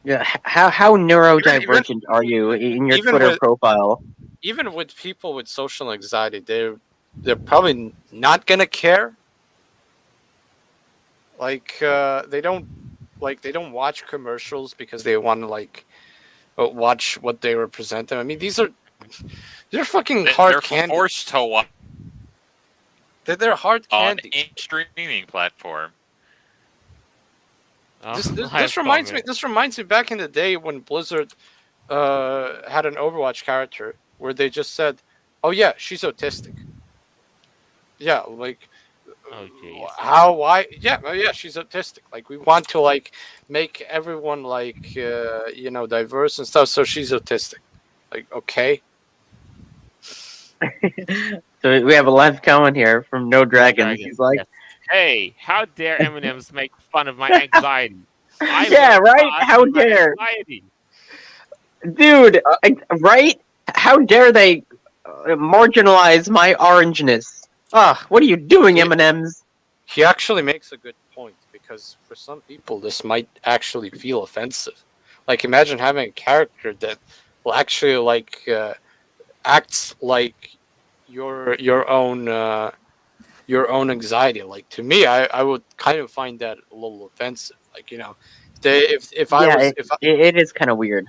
Yeah. How neurodivergent are you in your even Twitter with- profile? Even with people with social anxiety, they're probably not gonna care. Like they don't watch commercials because they want to watch what they represent them. I mean, they're fucking hard They're candy. forced to watch They're hard on candy. a streaming platform. Oh, This reminds me. This reminds me back in the day when Blizzard had an Overwatch character where they just said, "Oh yeah, she's autistic." Yeah, like Oh jeez. how? Why? Yeah, oh, yeah, she's autistic. Like we want to make everyone diverse and stuff. So she's autistic. Like okay. So we have a live comment here from No Dragons. He's like, Yes. Hey, how dare M&Ms make fun of my anxiety? I Yeah, work right? hard How for my dare. anxiety. "Dude, right? How dare they marginalize my orangeness? Ugh, what are you doing, M&Ms?" He actually makes a good point because for some people this might actually feel offensive. Like imagine having a character that will actually acts like your own anxiety. Like to me, I would kind of find that a little offensive. Like if I Yeah, was if I, it is kind of weird.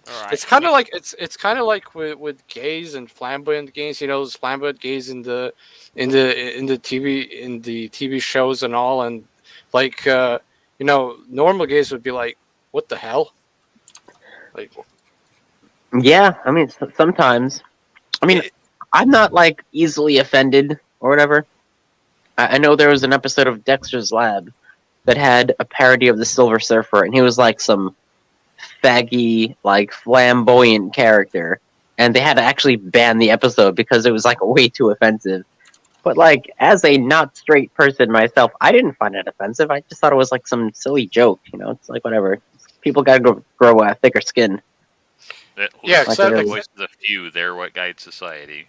All right. it's kind of like it's kind of like with gays and flamboyant gays. Those flamboyant gays in the TV shows and all, and normal gays would be like, what the hell? Like Yeah, I mean, sometimes. I mean, I'm not easily offended or whatever. I know there was an episode of Dexter's Lab that had a parody of the Silver Surfer, and he was like some faggy, like flamboyant character, and they had to actually ban the episode because it was like way too offensive. But like, as a not straight person myself, I didn't find it offensive. I just thought it was like some silly joke. It's like whatever. People gotta grow a thicker skin. Yeah, Like except, it the is. voice of the few. They're what guides society.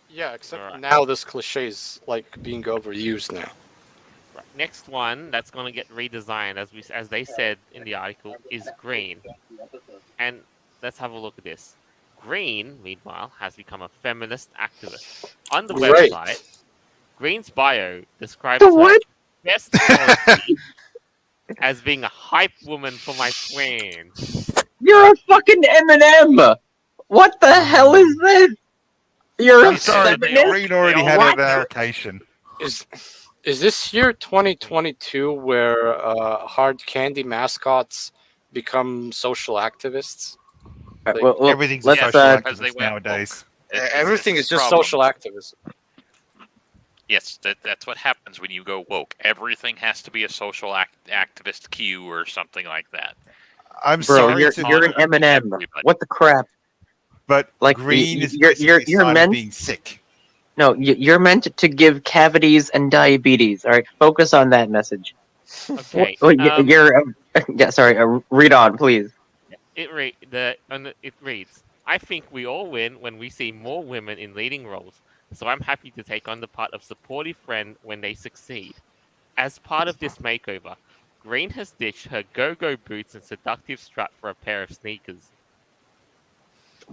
yeah, except Alright. now this cliche is like being overused now. Right. Next one that's going to get redesigned, as they said in the article, is Green. And let's have a look at this. Green, meanwhile, has become a feminist activist. On the Great. website, Green's bio describes The her what? best quality as being a hype woman for my friends. You're a fucking Eminem. What the hell is this? You're I'm a sorry, but feminist? Green already had What? an allocation. Is this year 2022 where hard candy mascots become social activists? Well, Everything's a let's, social because they activist went nowadays. Everything is the just problem. social activism. Yes, that's what happens when you go woke. Everything has to be a social activist cue or something like that. I'm bro, sorry, you're an honor Eminem. everybody. What the crap? but like, Green y- is you're- basically you're a sign of meant- being sick. No, you're meant to give cavities and diabetes. All right, focus on that message. Okay. You're yeah. Sorry, read on, please. It reads, I think we all win when we see more women in leading roles, so I'm happy to take on the part of supportive friend when they succeed. As part of this makeover, Green has ditched her go-go boots and seductive strut for a pair of sneakers.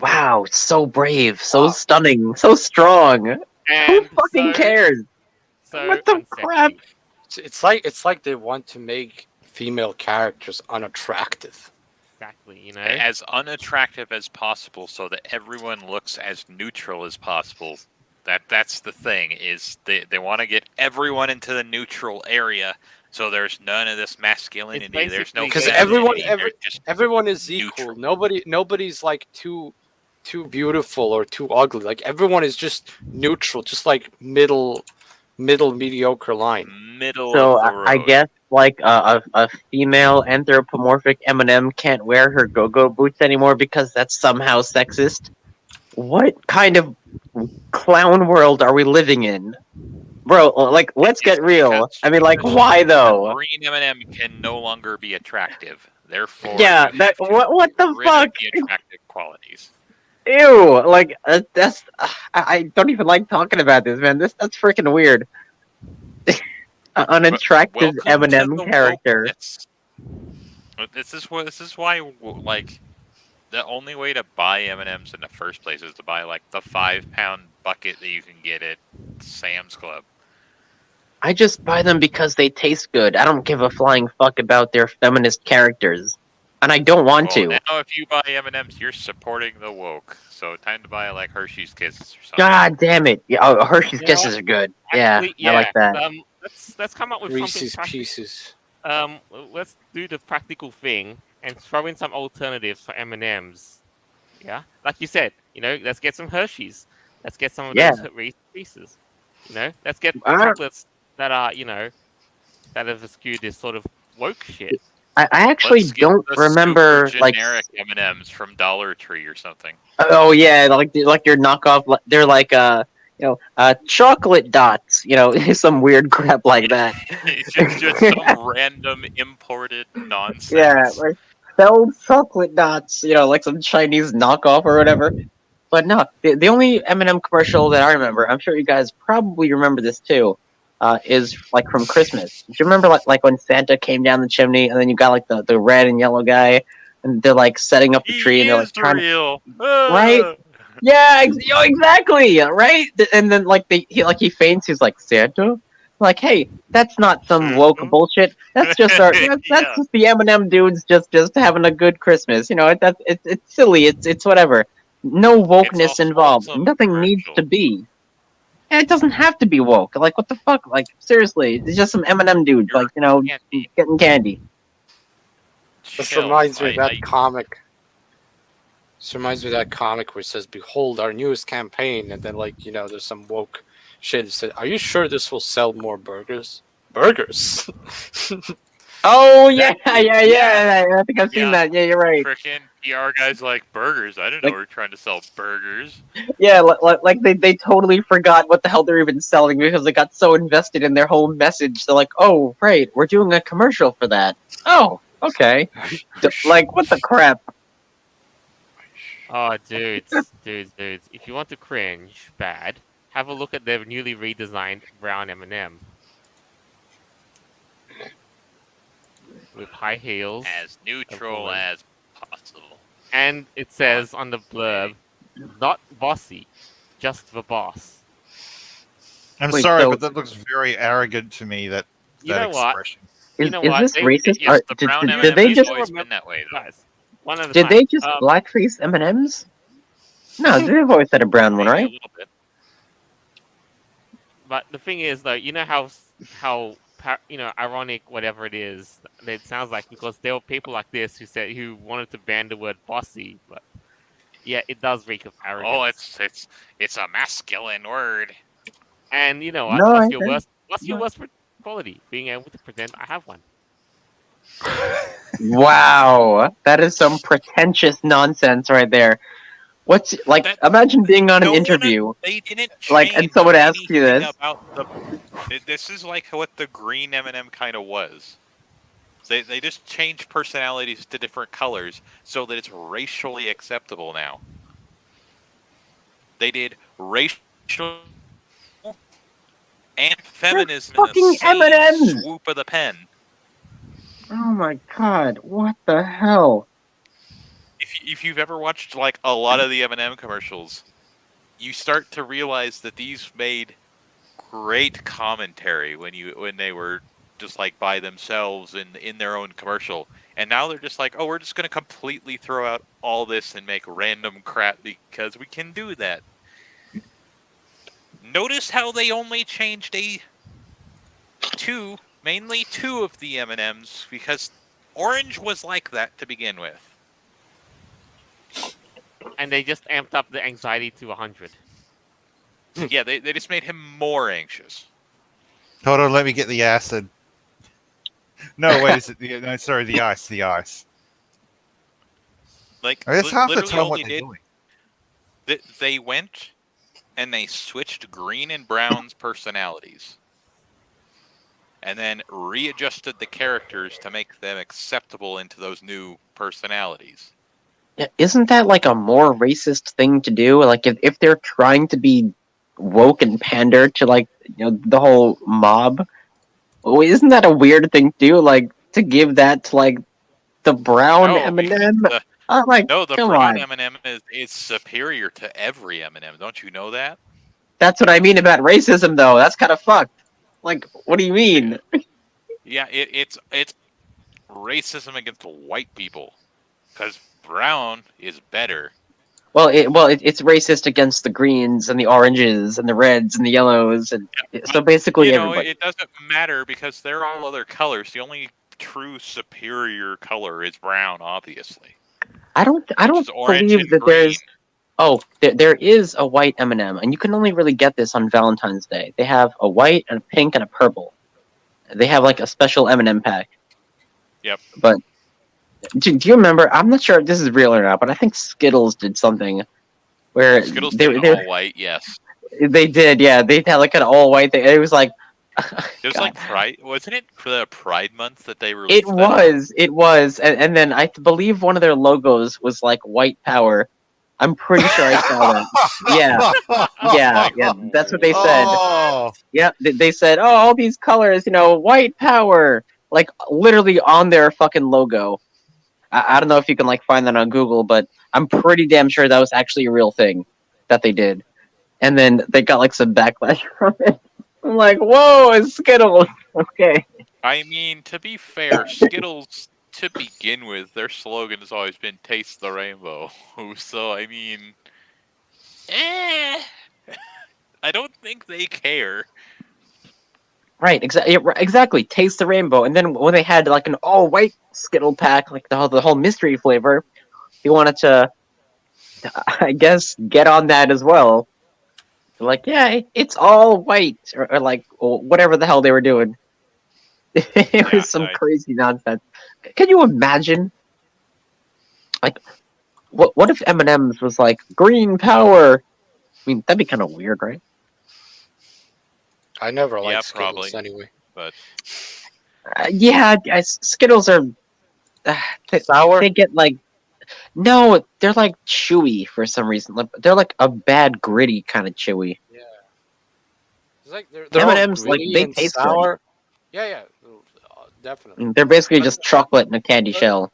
Wow, so brave, so stunning, so strong. Who And fucking cares? So What the unsexy. crap? It's like they want to make female characters unattractive. Exactly, As unattractive as possible, so that everyone looks as neutral as possible. That's the thing. Is they want to get everyone into the neutral area, so there's none of this masculinity. There's no Because femininity, they're just everyone is equal. neutral. Nobody's like too beautiful or too ugly. Like everyone is just neutral, just like middle mediocre line. middle So of the road. I guess like a female anthropomorphic Eminem can't wear her go-go boots anymore because that's somehow sexist. What kind of clown world are we living in, bro? Like, let's get real. because- I mean, like, why though? Green Eminem can no longer be attractive. Therefore, Yeah, you that have to what the get rid of fuck? the attractive qualities. Ew! Like that's I don't even like talking about this, man. That's freaking weird. An unattractive Welcome to Eminem the character. wokeness. This is why like the only way to buy M&Ms in the first place is to buy like the 5-pound bucket that you can get at Sam's Club. I just buy them because they taste good. I don't give a flying fuck about their feminist characters, and I don't want Well, to. now if you buy M&Ms, you're supporting the woke. So time to buy like Hershey's Kisses or something. God damn it! Yeah, oh, Hershey's You know Kisses are good. Yeah, Actually, I like that. Let's come up with something Reese's practical. Pieces. Let's do the practical thing and throw in some alternatives for M&Ms. Yeah, like you said, let's get some Hershey's. Let's get some of Yeah. those Reese's Pieces. Let's get Ah. chocolates that are, that have skewed this sort of woke shit. I actually Let's get don't the remember super like. generic M&Ms from Dollar Tree or something. Oh yeah, like your knockoff. They're like chocolate dots. Some weird crap like that. It's just some random imported nonsense. Yeah, like spelled chocolate dots. Like some Chinese knockoff or whatever. But no, the only M&M commercial that I remember, I'm sure you guys probably remember this too, is like from Christmas. Do you remember like when Santa came down the chimney and then you got like the red and yellow guy and they're like setting up the tree and they're like trying to. real. Right? Yeah, exactly, right? And then like he faints. He's like Santa, like, hey, that's not some woke bullshit. That's just our that's Yeah. just the M&M dudes just having a good Christmas. It's silly. It's whatever. No wokeness It's a involved. wholesome Nothing needs commercial. to be. And it doesn't have to be woke. Like what the fuck? Like seriously, it's just some M&M dudes You're like getting candy. This Chill. reminds me of that I- comic. This reminds me of that comic where it says, "Behold our newest campaign," and then there's some woke shit that said, "Are you sure this will sell more burgers?" Burgers. Oh yeah, Exactly. yeah. I think I've seen Yeah. that. Yeah, you're right. Frickin' PR guys like burgers. I didn't know Like- we were trying to sell burgers. Yeah, like they totally forgot what the hell they're even selling because they got so invested in their whole message. They're like, oh right, we're doing a commercial for that. Oh, okay. Like what the crap? Oh, dudes. If you want to cringe bad, have a look at their newly redesigned brown M&M. With high heels. As neutral woman. as possible. And it says on the blurb, not bossy, just the boss. I'm Wait, sorry, so- but that looks very arrogant to me. That You know what? expression. You Is, know is what? this They- racist? Yes, the Did, brown did, M&M did they has just always been that way, though. Guys, one at a did time. they just blackface M&Ms? No, they've always had a brown one, Maybe a right? little bit. But the thing is, though, you know how ironic whatever it is. It sounds like because there were people like this who wanted to ban the word bossy, but yeah, it does reek of arrogance. Oh, it's a masculine word. And you know what? No, what's I your agree. worst? What's your No. worst quality? Being able to pretend I have one. Wow, that is some pretentious nonsense right there. What's like? That- Imagine being on an No one- interview. They didn't Like, and change someone asks you anything this. about the. This is like what the green M&M kind of was. They just changed personalities to different colors so that it's racially acceptable now. They did racial and feminism in fucking the same M&Ms. swoop of the pen. Oh my god, what the hell? If you've ever watched like a lot of the M&M commercials, you start to realize that these made great commentary when they were just like by themselves in their own commercial, and now they're just like, oh, we're just gonna completely throw out all this and make random crap because we can do that. Notice how they only changed mainly two of the M&Ms because orange was like that to begin with. And they just amped up the anxiety to 100. Yeah, they just made him more anxious. Hold on, let me get the acid. No, wait, is it no? Sorry, the ice. The ice. Like That's half the literally time all what they they're did. doing. They went and they switched Green and Brown's personalities. And then readjusted the characters to make them acceptable into those new personalities. Yeah, isn't that like a more racist thing to do? Like if they're trying to be woke and pander to like the whole mob, well, isn't that a weird thing to do? Like to give that to like the brown No, M&M? because Like No, the come brown on. M&M is superior to every M&M. Don't you know that? That's what I mean about racism, though. That's kind of fucked. Like, what do you mean? Yeah, it's racism against white people because brown is better. Well, it's racist against the greens and the oranges and the reds and the yellows, and so basically You know, everybody. it doesn't matter because they're all other colors. The only true superior color is brown, obviously. I don't Which is orange believe and that green. there's. Oh, there is a white M&M, and you can only really get this on Valentine's Day. They have a white and a pink and a purple. They have like a special M&M pack. Yep. But do you remember? I'm not sure if this is real or not, but I think Skittles did something where Skittles they did all white, yes. they did, yeah. They had like an all white thing. It was like It was God. like Pride, wasn't it for the Pride Month that they released? It was, and then I believe one of their logos was like white power. I'm pretty sure I saw that. Yeah, that's what they said. Oh, Yeah, they said, oh, all these colors, white power, like literally on their fucking logo. I don't know if you can like find that on Google, but I'm pretty damn sure that was actually a real thing that they did. And then they got like some backlash from it. I'm like, whoa, it's Skittles. Okay. I mean, to be fair, Skittles, to begin with, their slogan has always been "Taste the Rainbow." So, I mean, I don't think they care. Right, exactly. Taste the rainbow. And then when they had like an all white Skittle pack, like the whole mystery flavor, he wanted to, I guess, get on that as well. Like, yeah, it's all white, or like whatever the hell they were doing. It Yeah, was some I- crazy nonsense. Can you imagine? Like, what if M&M's was like green power? I mean, that'd be kind of weird, right? I never Yeah, liked Skittles probably. anyway. But Yeah, Skittles are they, Sour? they get like no, they're like chewy for some reason. Like they're like a bad gritty kind of chewy. It's like they're all M&Ms, like, gritty they and taste good. sour. Yeah, definitely. They're basically But- just chocolate in a candy but- shell.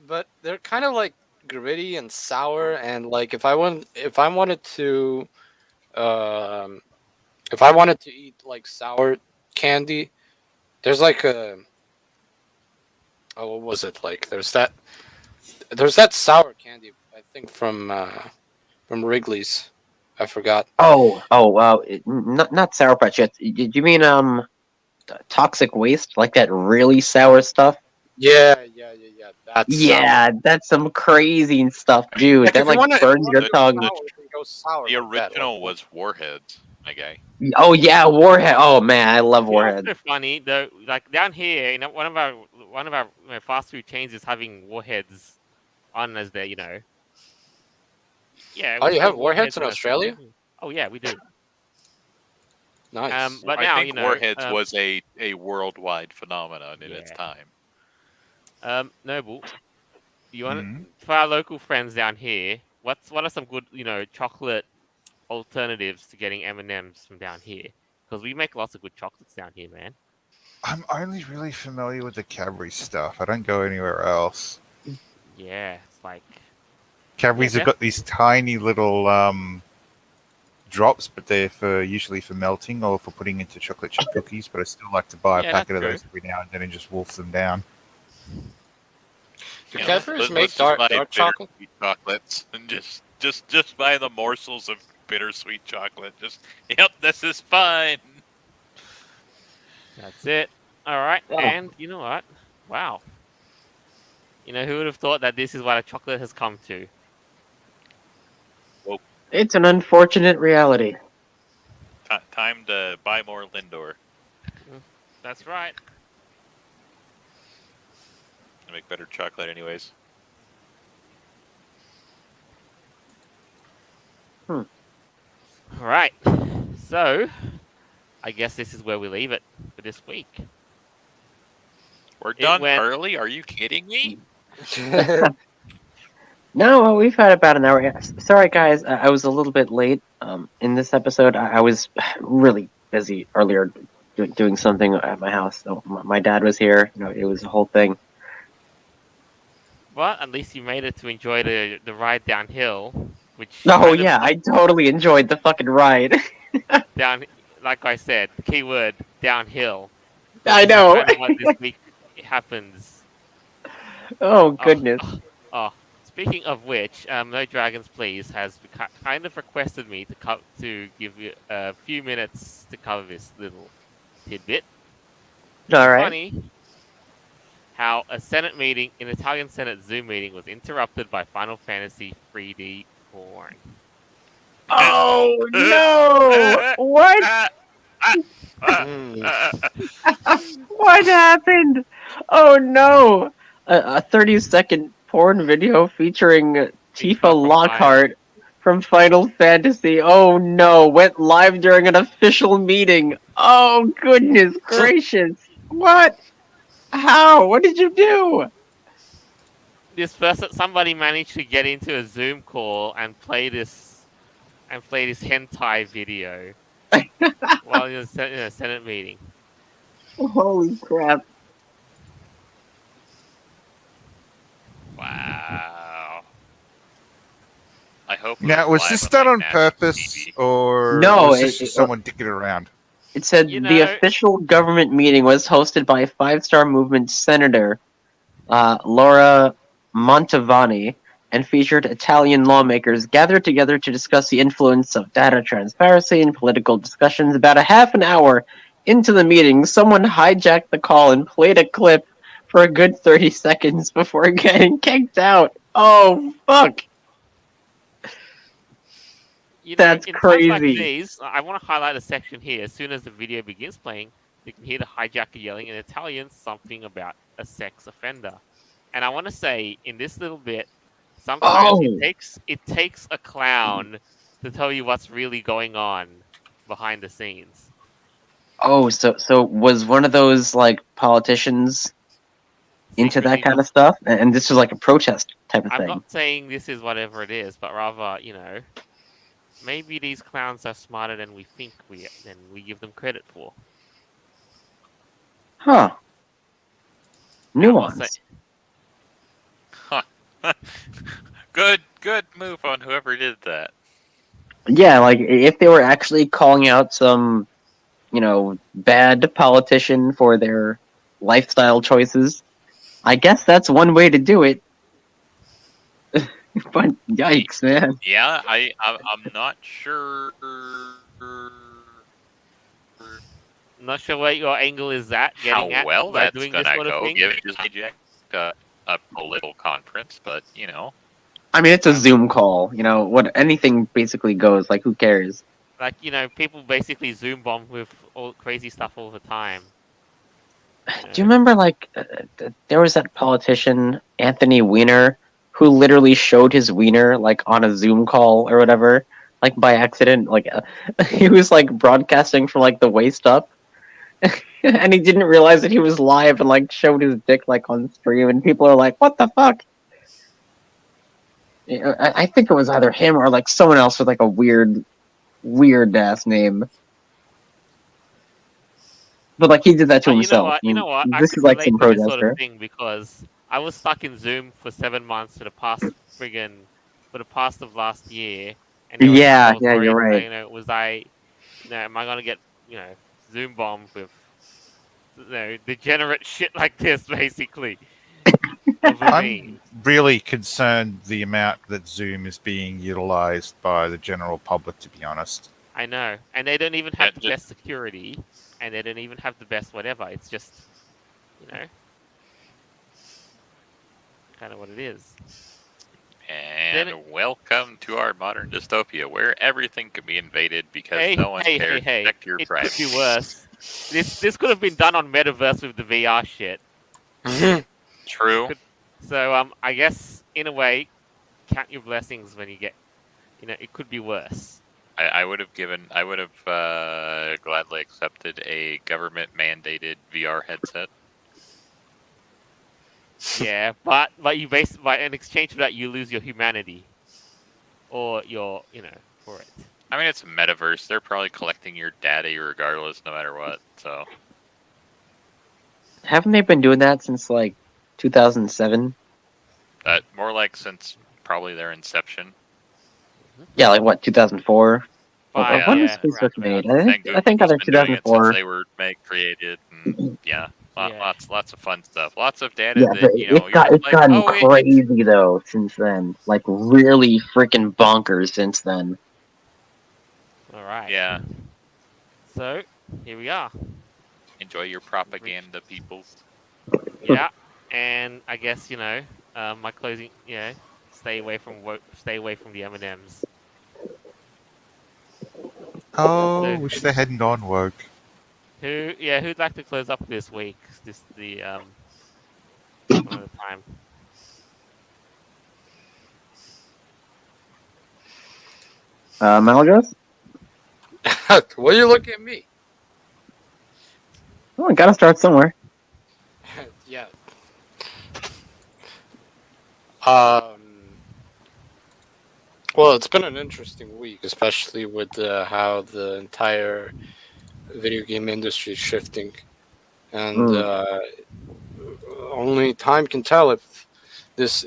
But they're kind of like gritty and sour, and like if I wanted to eat like sour candy, there's like a what was it like? There's that sour candy I think from Wrigley's. I forgot. Oh, not Sour Patch. Did you mean toxic waste, like that really sour stuff? Yeah. That's Yeah, that's some crazy stuff, dude. That like burns your tongue. Sour the like that. original was Warheads, my guy. Oh yeah, Warhead. Oh man, I love It's Warhead. also funny though. Like down here, one of our fast food chains is having warheads on as their, Yeah. Oh, we you sell have Warheads in on our Australia? food. Oh yeah, we do. Nice. But I now think Warheads was a worldwide phenomenon in its Yeah. time. Noble, you want Mhm. for our local friends down here? What are some good chocolate alternatives to getting M&Ms from down here? Because we make lots of good chocolates down here, man. I'm only really familiar with the Cadbury stuff. I don't go anywhere else. Yeah, it's like Cadbury's Yeah, have got these tiny little drops, but they're usually for melting or for putting into chocolate chip cookies. But I still like to buy a Yeah, packet of that's those every now and then and just wolf them down. Do Yeah, Cadbury's let's make just dark buy chocolate? bittersweet chocolates and just buy the morsels of bittersweet chocolate. Yep, this is fine. that's it. All right, Oh. and you know what? Wow. Who would have thought that this is what a chocolate has come to? It's an unfortunate reality. Time to buy more Lindor. That's right. I make better chocolate, anyways. All right. So, I guess this is where we leave it for this week. We're It done went- early? Are you kidding me? No, we've had about an hour. Yeah, sorry, guys, I was a little bit late in this episode. I was really busy earlier doing something at my house. So my dad was here. It was a whole thing. But at least you made it to enjoy the ride downhill, which Oh kind of yeah, I totally enjoyed the fucking ride. down. Like I said, the key word downhill. I This is know. kind of what this week happens. Oh goodness. Oh, speaking of which, No Dragons Please has kind of requested me to give you a few minutes to cover this little tidbit. All right. Funny how an Italian Senate Zoom meeting was interrupted by Final Fantasy 3D porn. Oh no! What? What happened? Oh no! A 30-second porn video featuring Tifa Tifa from Lockhart from Final Fantasy. Oh no! Went live during an official meeting. Oh goodness gracious! What? How? What did you do? Somebody managed to get into a Zoom call and play this hentai video while in a Senate meeting. Holy crap! Wow. I hope. Now, was live this on, done like, on national purpose, TV. or No, was this it- just someone dicking around? It said You the know- official government meeting was hosted by Five Star Movement Senator Laura Montavani and featured Italian lawmakers gathered together to discuss the influence of data transparency in political discussions. About a half an hour into the meeting, someone hijacked the call and played a clip for a good 30 seconds before getting kicked out. Oh, fuck! You know, That's in times like crazy. these, I want to highlight a section here. As soon as the video begins playing, you can hear the hijacker yelling in Italian something about a sex offender. And I want to say in this little bit, sometimes Oh, it takes a clown to tell you what's really going on behind the scenes. oh, so was one of those like politicians into that Secretly, kind of stuff, and this was like a protest type of I'm thing. not saying this is whatever it is, but rather, maybe these clowns are smarter than we think than we give them credit for. Huh? And I'm not saying, Nuance. Good move on whoever did that. Yeah, like if they were actually calling out some, bad politician for their lifestyle choices, I guess that's one way to do it. But yikes, man. Yeah, I'm not sure. I'm not sure what your angle is getting How at well by that's doing this gonna sort of go, thing. given just hijacked a political conference, but I mean, it's a Zoom call. What anything basically goes. Like, who cares? Like, people basically Zoom bomb with all crazy stuff all the time. Do you remember, like, there was that politician, Anthony Weiner, who literally showed his wiener, like, on a Zoom call or whatever, like, by accident. Like, he was, like, broadcasting from, like, the waist up. And he didn't realize that he was live and, like, showed his dick, like, on stream. And people are like, what the fuck? I think it was either him or, like, someone else with, like, a weird-ass name. But, like, he did that to himself. You know what? I This could is, like, relate some to this sort protester. of thing because I was stuck in Zoom for 7 months for the past of last year, and there was time I Yeah, was yeah, you're worried, right. am I gonna get, Zoom bombed with, degenerate shit like this, basically. Over I'm me. really concerned the amount that Zoom is being utilized by the general public, to be honest. I know, and they don't even have the Yeah, best security, and they don't even have the best whatever. It's just, kind of what it is. and Then welcome to our modern dystopia, where everything can be invaded because Hey, no one hey, cares hey, hey! to protect your It privacy. could be worse. This could have been done on Metaverse with the VR shit. True. So I guess in a way, count your blessings when you get. It could be worse. I would have gladly accepted a government mandated VR headset. Yeah, but you in exchange for that you lose your humanity, or your for it. I mean, it's a metaverse. They're probably collecting your data regardless, no matter what. So Haven't they been doing that since, like, 2007? more like since probably their inception. Yeah, like, what, 2004? Fine, When was yeah, SpaceX round made? about. I think either Google's been doing it since 2004. they were created. And, yeah, Yeah. lots of fun stuff. Lots of data Yeah, that but you're it's just like, gotten oh, crazy, though, since then. Like, really freaking bonkers since then. All right. yeah. So here we are. Enjoy your propaganda, peoples. Yeah, and I guess my closing. Stay away from the M&Ms. Oh, So, wish they hadn't gone woke. who'd like to close up this week? One at a time. Malagos? Why you look at me? Oh, I gotta start somewhere. Yeah. Well, it's been an interesting week, especially with how the entire video game industry is shifting, and only time can tell if this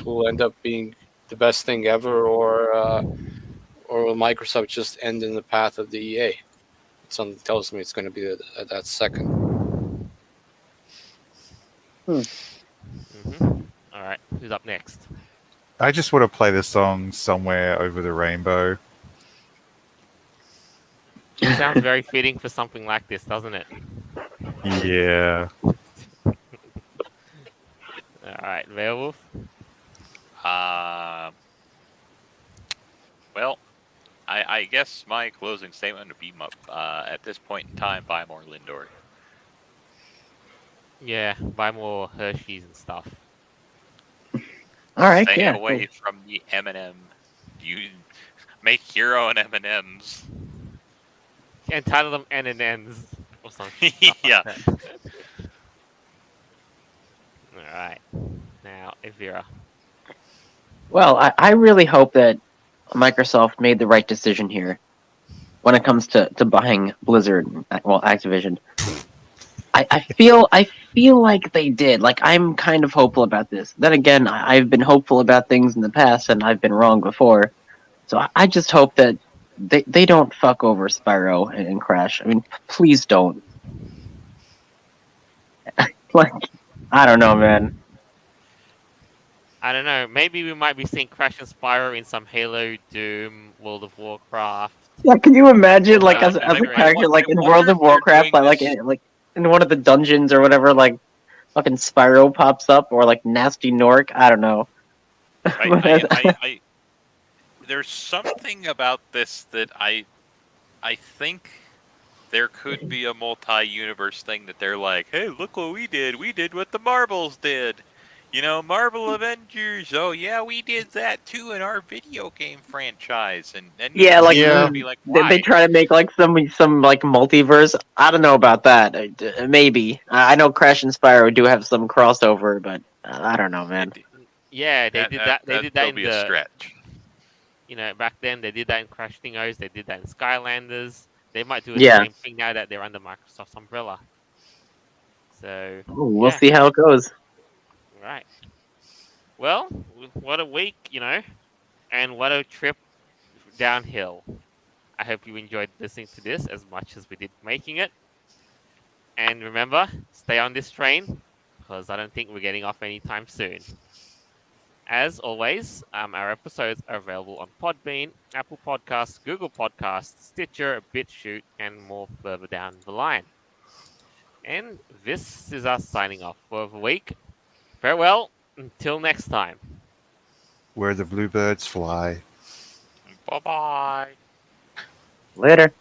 will end up being the best thing ever, or will Microsoft just end in the path of the EA? Something tells me it's going to be that second. Mm-hmm. All right, who's up next? I just want to play the song Somewhere Over the Rainbow. It sounds very fitting for something like this, doesn't it? Yeah. All right, Werewolf. Well, I guess my closing statement would be at this point in time, buy more Lindor. Yeah, buy more Hershey's and stuff. All right, Stay yeah. away from the M&M. You make your own M&Ms. And title them N&Ns or something. Stuff Yeah. like that. Alright. Now, Evira. Well, I really hope that Microsoft made the right decision here when it comes to buying Blizzard, well, Activision. I feel like they did. Like, I'm kind of hopeful about this. Then again, I've been hopeful about things in the past, and I've been wrong before. So I just hope that they don't fuck over Spyro and Crash. I mean, please don't. Like, I don't know, man. I don't know. Maybe we might be seeing Crash and Spyro in some Halo, Doom, World of Warcraft. Yeah, can you imagine, like, as I a wonder- character, like I in wonder World if of they're Warcraft, doing like this- in one of the dungeons or whatever, like fucking Spyro pops up, or like Nasty Nork. I don't know. There's something about this that I think there could be a multi-universe thing that they're like, hey, look what we did. We did what the Marbles did. You know, Marvel Avengers. Oh yeah, we did that too in our video game franchise. And Yeah, like Yeah. be like, they why? try to make like some like multiverse. I don't know about that. Maybe I know Crash and Spyro do have some crossover, but I don't know, man. Yeah, they did that. They did that in be a the. stretch. You know, back then they did that in Crash Dingos. They did that in Skylanders. They might do the Yeah. same thing now that they're under Microsoft's umbrella. So We'll yeah. see how it goes. Right. Well, what a week, you know, and what a trip downhill. I hope you enjoyed listening to this as much as we did making it. And remember, stay on this train, because I don't think we're getting off anytime soon. As always, our episodes are available on Podbean, Apple Podcasts, Google Podcasts, Stitcher, BitChute, and more further down the line. And this is us signing off for the week. Farewell, until next time. Where the bluebirds fly. Bye bye. Later.